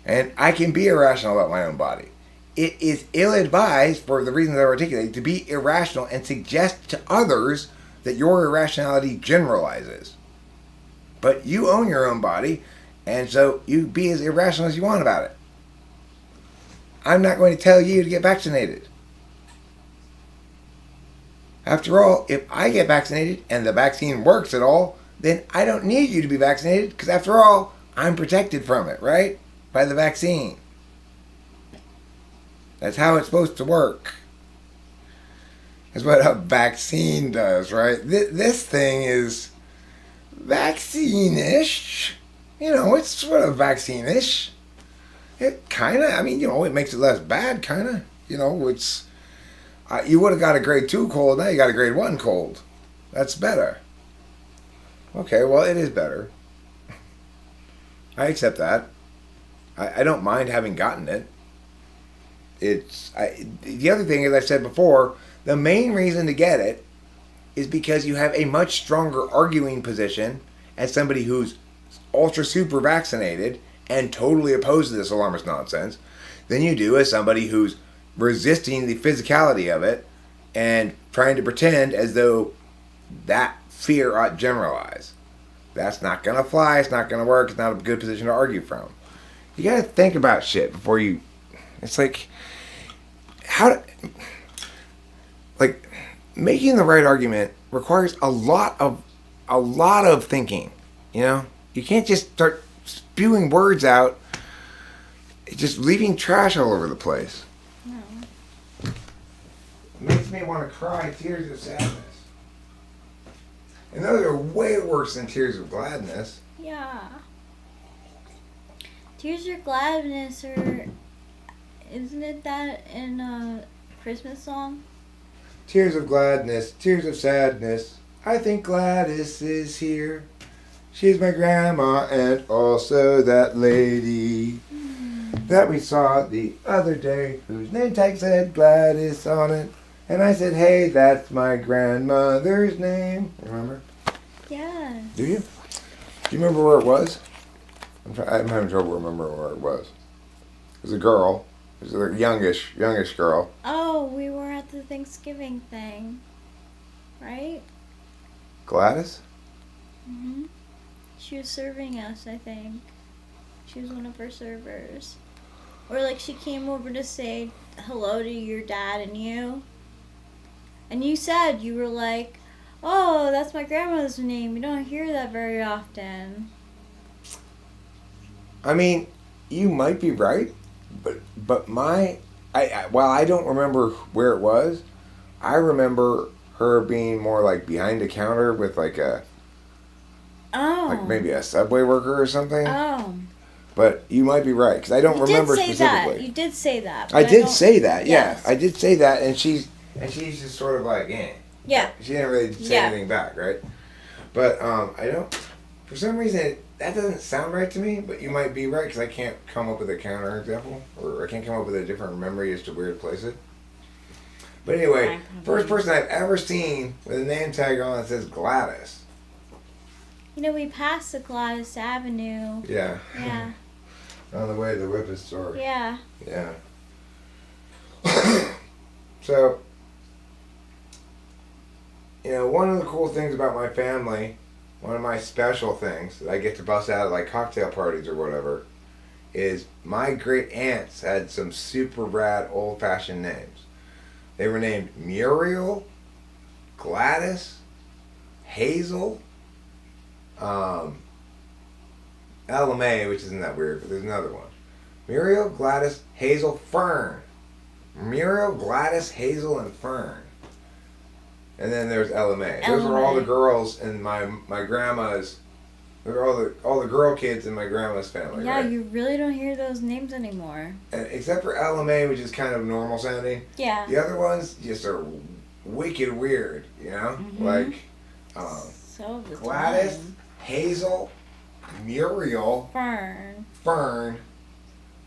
And I can be irrational about my own body. It is ill-advised, for the reasons I articulated, to be irrational and suggest to others that your irrationality generalizes. But you own your own body, and so you be as irrational as you want about it. I'm not going to tell you to get vaccinated. After all, if I get vaccinated and the vaccine works at all, then I don't need you to be vaccinated, because after all, I'm protected from it, right? By the vaccine. That's how it's supposed to work. That's what a vaccine does, right? This thing is vaccine-ish. It's sort of vaccine-ish. It kind of, it makes it less bad, kind of. It's... you would have got a grade 2 cold, now you got a grade 1 cold. That's better. Okay, well, it is better. I accept that. I don't mind having gotten it. The other thing, as I said before, the main reason to get it is because you have a much stronger arguing position as somebody who's ultra super vaccinated and totally opposed to this alarmist nonsense than you do as somebody who's resisting the physicality of it and trying to pretend as though that fear ought generalize. That's not going to fly. It's not going to work. It's not a good position to argue from. You got to think about shit before you... It's like... making the right argument requires a lot of thinking. You can't just start spewing words out, just leaving trash all over the place. No. It makes me want to cry tears of sadness. And those are way worse than tears of gladness. Yeah. Tears of gladness, or isn't it that in a Christmas song? Tears of gladness, tears of sadness. I think Gladys is here. She's my grandma and also that lady that we saw the other day, whose name tag said Gladys on it. And I said, hey, that's my grandmother's name. Remember? Yeah. Do you? Do you remember where it was? I'm having trouble remembering where it was. It was a girl. It was a youngish girl. Oh, we were at the Thanksgiving thing, right? Gladys? Mhm. She was serving us, I think. She was one of our servers. Or like she came over to say hello to your dad and you. And you said, you were like, oh, that's my grandmother's name. You don't hear that very often. I mean, you might be right, but while I don't remember where it was, I remember her being more like behind the counter with like Oh. maybe a Subway worker or something. Oh. But you might be right because I don't remember You did say specifically. that. You did say that. I but did don't- say that. Yeah, Yes. I did say that, and she's just sort of like, eh. Yeah. She didn't really say Yeah. anything back, right? But I don't. For some reason, that doesn't sound right to me. But you might be right because I can't come up with a counter example, or I can't come up with a different memory as to where to place it. But anyway, first person I've ever seen with a name tag on that says Gladys. You know, we passed the Gladys Avenue. Yeah. Yeah. On the way to the Whippet store. Yeah. Yeah. So, one of the cool things about my family, one of my special things that I get to bust out at like cocktail parties or whatever, is my great aunts had some super rad old fashioned names. They were named Muriel, Gladys, Hazel, Ella May, which isn't that weird, but there's another one. Muriel, Gladys, Hazel, Fern. Muriel, Gladys, Hazel, and Fern. And then there's Ella May. Those were all the girls in my grandma's. Those are all the girl kids in my grandma's family. Yeah, right? you really don't hear those names anymore. And except for Ella May, which is kind of normal sounding. Yeah. The other ones just are wicked weird, Mm-hmm. Like So the Gladys, time. Hazel, Muriel, Fern, Fern.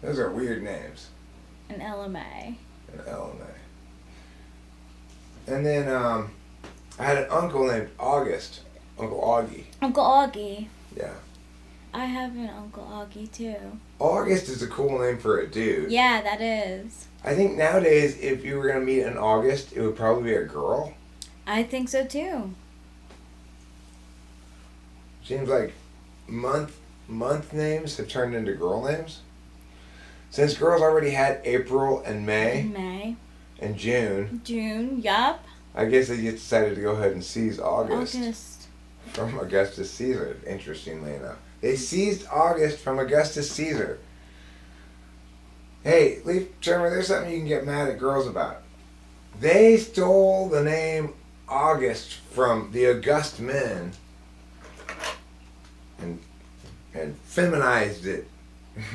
Those are weird names. and LMA. And Ella May. And then I had an uncle named August. Uncle Augie. Uncle Augie. Yeah. I have an Uncle Augie too. August is a cool name for a dude. Yeah, that is. I think nowadays, if you were going to meet an August, it would probably be a girl. I think so too. Seems like month names have turned into girl names. Since girls already had April and May May. and June, June, yup. I guess they just decided to go ahead and seize August. August. From Augustus Caesar, interestingly enough. They seized August from Augustus Caesar. Hey, Leaf Trimmer, there's something you can get mad at girls about. They stole the name August from the August men and feminized it.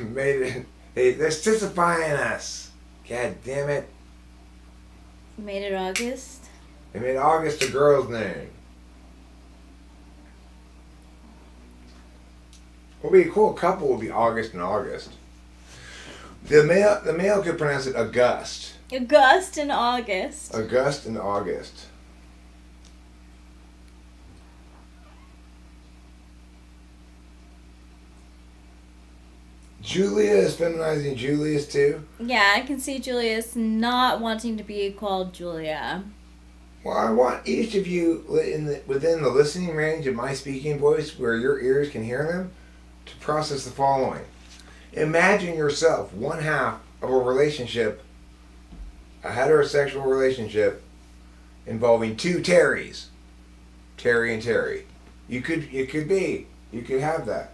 Made it. They're sissifying us. God damn it. Made it August. They made August a girl's name. What would be a cool couple would be August and August. The male could pronounce it August. August and August. August and August. Julia is feminizing Julius too. Yeah, I can see Julius not wanting to be called Julia. Well, I want each of you within the listening range of my speaking voice, where your ears can hear them, to process the following. Imagine yourself one half of a relationship, a heterosexual relationship, involving two Terrys. Terry and Terry. You could have that.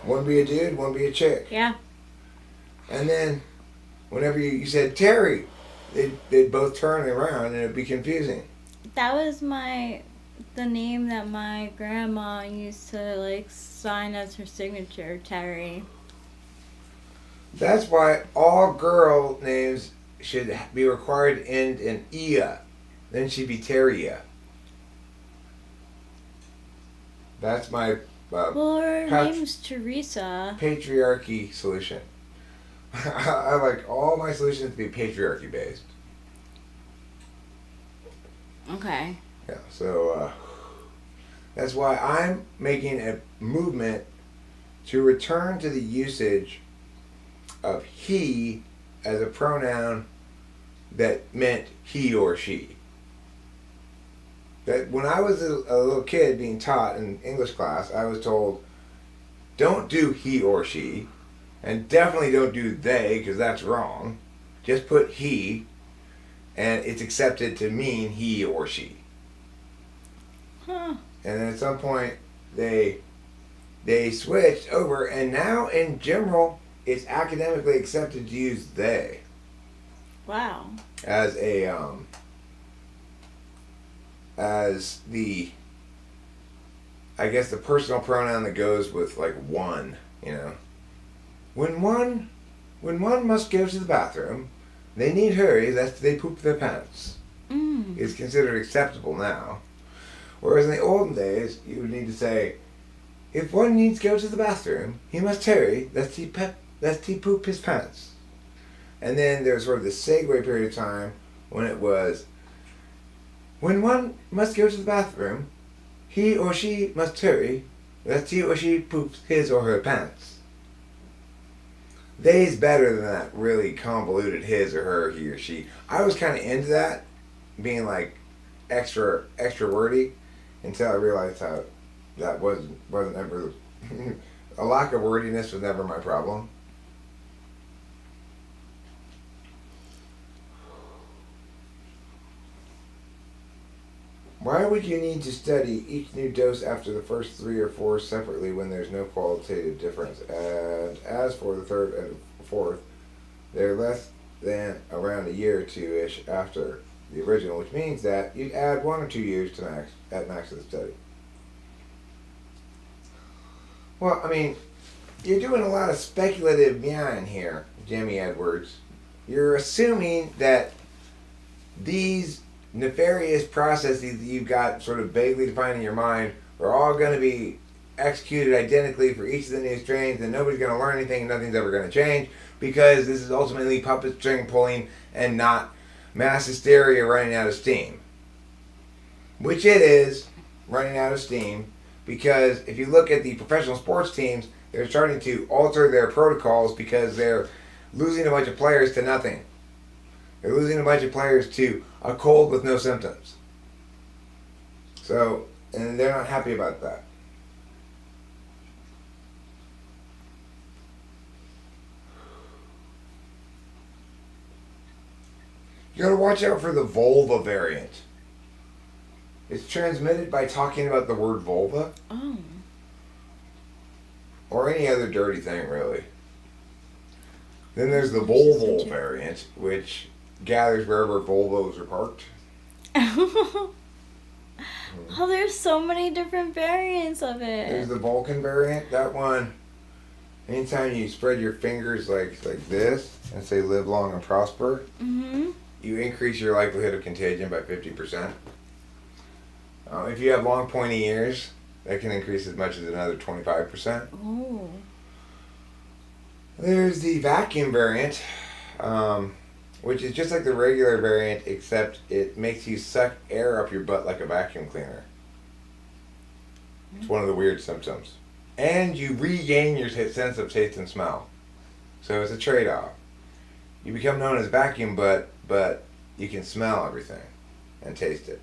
One be a dude, one be a chick. Yeah. And then, whenever you said Terry, they'd both turn around and it'd be confusing. That was the name that my grandma used to sign as her signature, Terry. That's why all girl names should be required to end in ia. Then she'd be Terria. That's my Well, her name's Teresa. patriarchy solution. I like all my solutions to be patriarchy based. Okay. Yeah, so that's why I'm making a movement to return to the usage of he as a pronoun that meant he or she. That when I was a little kid being taught in English class, I was told, don't do he or she, and definitely don't do they, because that's wrong. Just put he, and it's accepted to mean he or she. Huh. And then at some point, they switched over, and now in general, it's academically accepted to use they Wow. as a as the, I guess, the personal pronoun that goes with like one, you know. When one must go to the bathroom, they need hurry lest they poop their pants. Is considered acceptable now. Whereas in the olden days, you would need to say, if one needs to go to the bathroom, he must hurry lest he poop his pants. And then there was sort of this segue period of time when it was, when one must go to the bathroom, he or she must hurry lest he or she poops his or her pants. They's better than that really convoluted his or her, he or she. I was kind of into that, being like extra wordy, until I realized how that wasn't ever a lack of wordiness was never my problem. Why would you need to study each new dose after the first 3 or 4 separately when there's no qualitative difference? And as for the third and fourth, they're less than around a year or two-ish after the original, which means that you add 1 or 2 years to max of the study. Well, I mean, you're doing a lot of speculative meowing here, Jimmy Edwards. You're assuming that these nefarious processes that you've got sort of vaguely defined in your mind are all going to be executed identically for each of the new strains, and nobody's going to learn anything and nothing's ever going to change, because this is ultimately puppet string pulling and not mass hysteria running out of steam. Which it is running out of steam, because if you look at the professional sports teams, they're starting to alter their protocols because they're losing a bunch of players to nothing. They're losing a bunch of players to a cold with no symptoms. So, and they're not happy about that. You gotta watch out for the vulva variant. It's transmitted by talking about the word vulva. Oh. Or any other dirty thing, really. Then there's the vulval variant, which gathers wherever Volvos are parked. Oh, there's so many different variants of it. There's the Vulcan variant. That one, anytime you spread your fingers like this and say live long and prosper, you increase your likelihood of contagion by 50%. If you have long pointy ears, that can increase as much as another 25%. Oh. There's the vacuum variant, which is just like the regular variant, except it makes you suck air up your butt like a vacuum cleaner. It's one of the weird symptoms. And you regain your sense of taste and smell. So it's a trade-off. You become known as vacuum butt, but you can smell everything and taste it.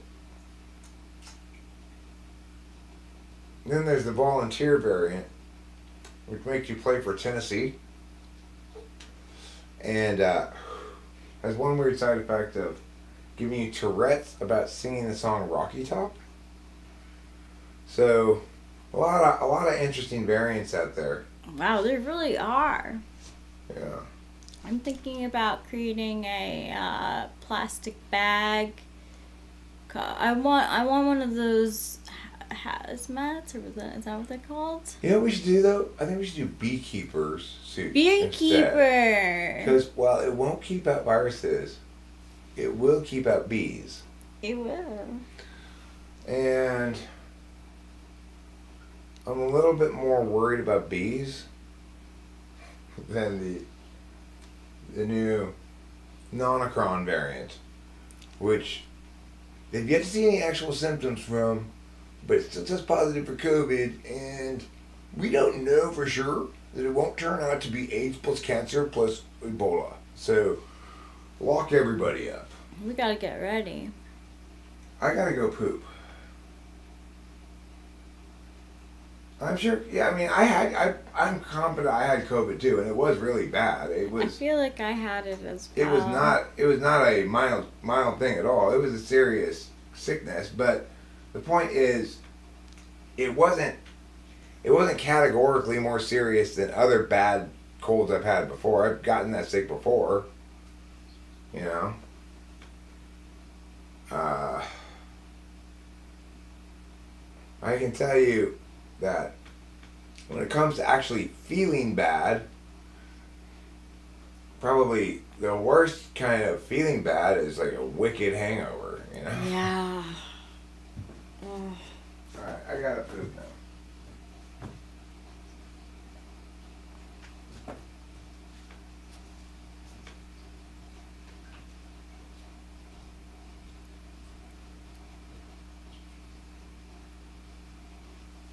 Then there's the volunteer variant, which makes you play for Tennessee. And has one weird side effect of giving you Tourette's about singing the song Rocky Top. So a lot of interesting variants out there. Wow, there really are. Yeah. I'm thinking about creating a plastic bag. I want one of those hazmats, or is that what they're called? You know what we should do though? I think we should do beekeepers suits. Beekeeper. Because while it won't keep out viruses, it will keep out bees. It will. And I'm a little bit more worried about bees than the new Nomicron variant, which they've yet to see any actual symptoms from, but it still tests positive for COVID, and We don't know for sure that it won't turn out to be AIDS plus cancer plus Ebola. So lock everybody up. We gotta get ready. I gotta go poop. I'm sure. Yeah, I mean, I'm confident I had COVID too, and it was really bad. It I was. feel like I had it as well. It was not. It was not a mild thing at all. It was a serious sickness. But the point is, it wasn't. It wasn't categorically more serious than other bad colds I've had before. I've gotten that sick before. You know. I can tell you that when it comes to actually feeling bad, probably the worst kind of feeling bad is like a wicked hangover, you know? Yeah. Alright, I gotta poop now.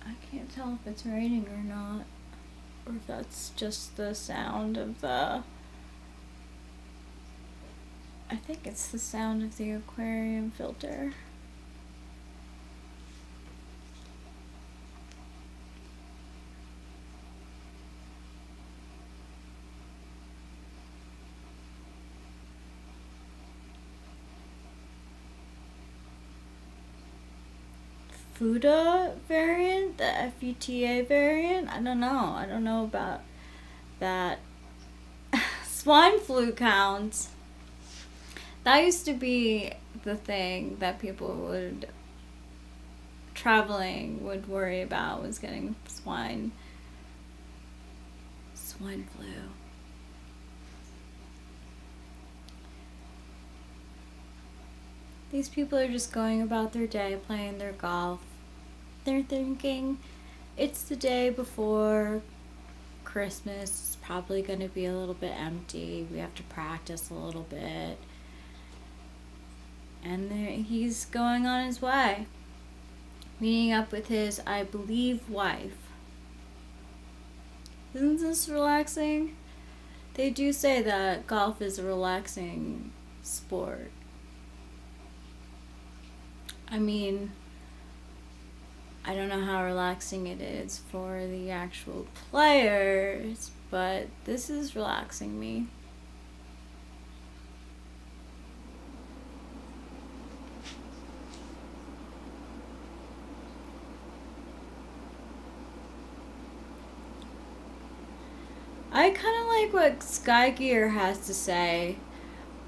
I can't tell if it's raining or not, or if that's just the sound of the. I think it's the sound of the aquarium filter. FUTA variant, the FUTA variant. I don't know. I don't know about that. Swine flu counts. That used to be the thing that people would traveling would worry about, was getting swine flu. These people are just going about their day, playing their golf. They're thinking it's the day before Christmas. It's probably going to be a little bit empty. We have to practice a little bit. And he's going on his way, meeting up with his, I believe, wife. Isn't this relaxing? They do say that golf is a relaxing sport. I mean, I don't know how relaxing it is for the actual players, but this is relaxing me. I kind of like what Sky Gear has to say.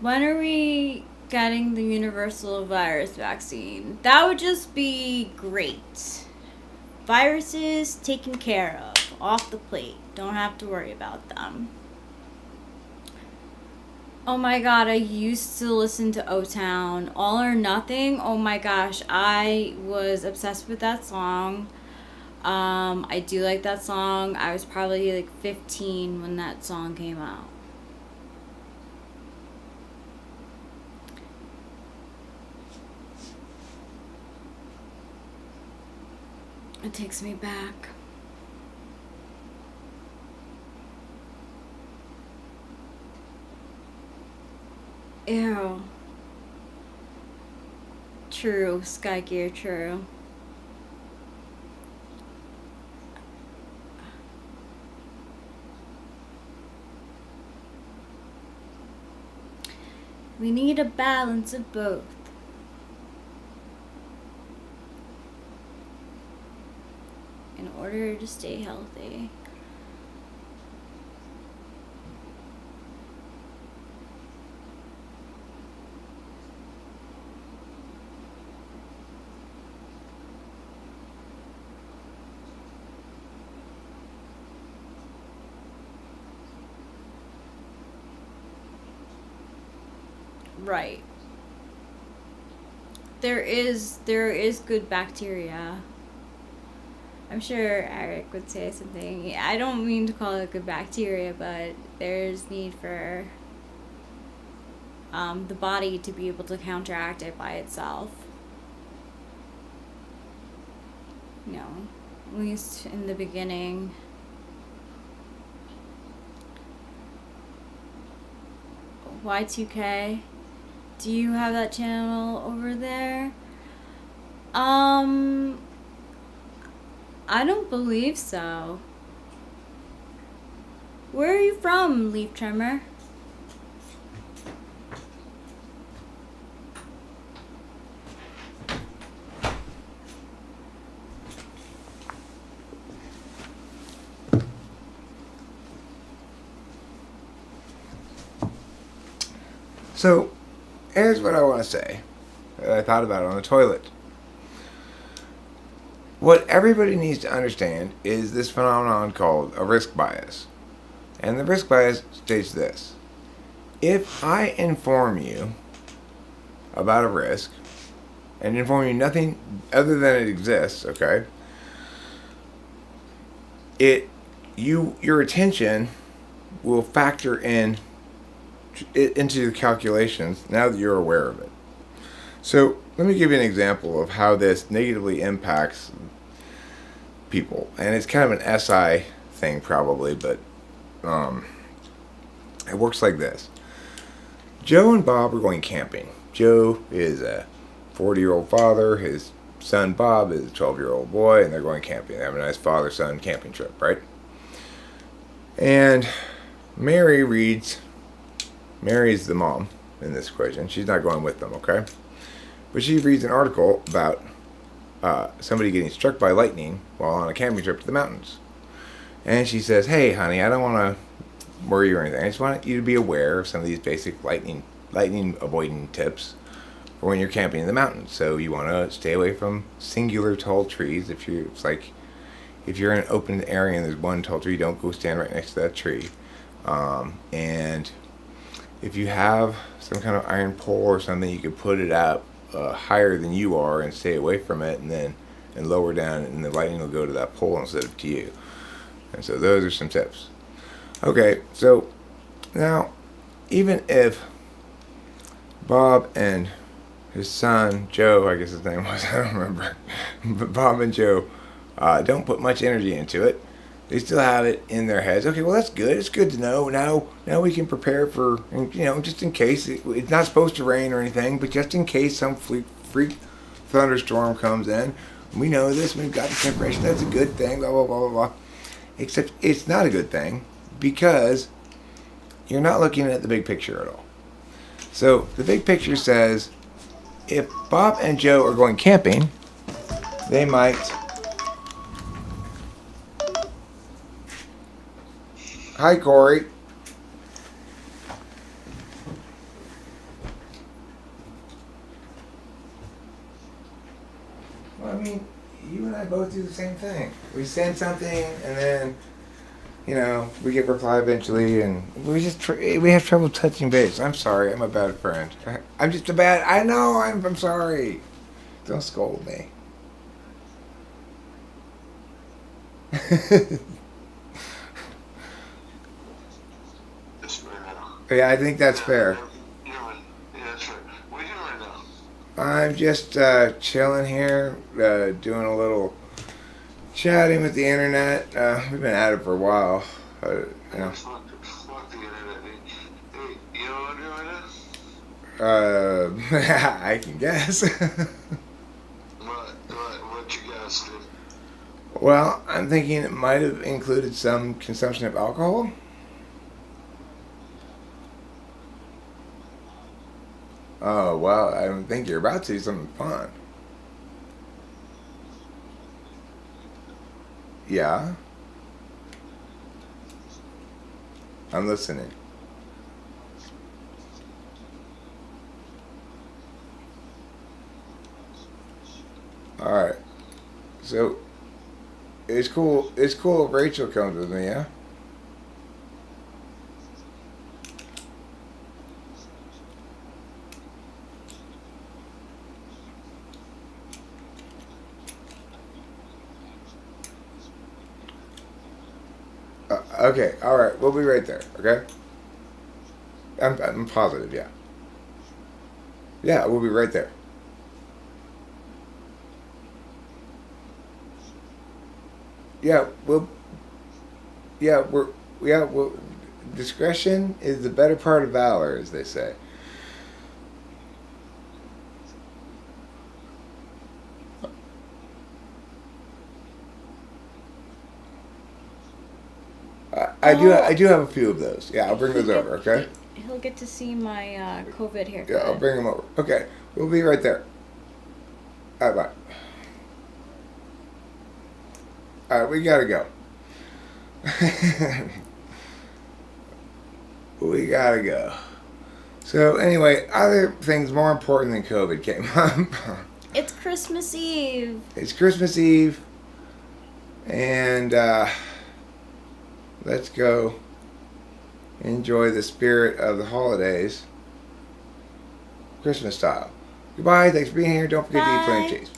When are we getting the universal virus vaccine? That would just be great. Viruses taken care of, off the plate. Don't have to worry about them. Oh my god, I used to listen to O-Town, All or Nothing. Oh my gosh, I was obsessed with that song. I do like that song. I was probably like 15 when that song came out. It takes me back. Ew. True, Sky Gear, true. We need a balance of both. In order to stay healthy. Right. There is good bacteria. I'm sure Eric would say something. Yeah, I don't mean to call it good bacteria, but there's need for the body to be able to counteract it by itself. You know, at least in the beginning. Y2K, do you have that channel over there? I don't believe so. Where are you from, Leaf Tremor? So, here's what I want to say that I thought about on the toilet. What everybody needs to understand is this phenomenon called a risk bias. And the risk bias states this. If I inform you about a risk, and inform you nothing other than it exists, okay, your attention will factor in into the calculations now that you're aware of it. So let me give you an example of how this negatively impacts people, and it's kind of an SI thing probably, but it works like this. Joe and Bob are going camping. Joe is a 40-year-old father. His son Bob is a 12-year-old boy, and they're going camping. They have a nice father-son camping trip, right? And Mary's the mom in this equation. She's not going with them, okay? But she reads an article about somebody getting struck by lightning while on a camping trip to the mountains. And she says, hey, honey, I don't want to worry you or anything. I just want you to be aware of some of these basic lightning avoiding tips for when you're camping in the mountains. So you want to stay away from singular tall trees. If you're in an open area and there's one tall tree, don't go stand right next to that tree. And if you have some kind of iron pole or something, you could put it up higher than you are and stay away from it, and lower down, and the lightning will go to that pole instead of to you. And so those are some tips. Okay, so now even if Bob and his son Joe, I guess his name was, I don't remember, but Bob and Joe don't put much energy into it, they still have it in their heads. Okay, well that's good. It's good to know. Now we can prepare for, just in case it's not supposed to rain or anything, but just in case some freak thunderstorm comes in, we know this. We've got the preparation. That's a good thing. Blah blah blah blah blah. Except it's not a good thing because you're not looking at the big picture at all. So the big picture says if Bob and Joe are going camping, they might. Hi, Corey. Well, I mean, you and I both do the same thing. We send something, and then, we get reply eventually, and we have trouble touching base. I'm sorry. I'm a bad friend. I'm just a bad. I know. I'm sorry. Don't scold me. Yeah, I think that's fair. Yeah, that's right. What are you doing right now? I'm just chilling here, doing a little chatting with the internet. We've been at it for a while. Fuck the internet. Hey, you know what I'm doing right now? I can guess. What you guys do? Well, I'm thinking it might have included some consumption of alcohol. Oh, well, I don't think you're about to do something fun. Yeah? I'm listening. Alright. So, it's cool if Rachel comes with me, yeah? Okay, alright, we'll be right there, okay? I'm positive, yeah. Yeah, we'll be right there. yeah, we'll, well, discretion is the better part of valor, as they say. I do have a few of those. Yeah, I'll bring those over. Okay. He'll get to see my COVID haircut. Yeah, I'll bring them over. Okay, we'll be right there. All right, bye. All right, we gotta go. We gotta go. So anyway, other things more important than COVID came up. It's Christmas Eve. It's Christmas Eve, and let's go enjoy the spirit of the holidays, Christmas style. Goodbye. Thanks for being here. Don't forget to eat plain Bye. cheese.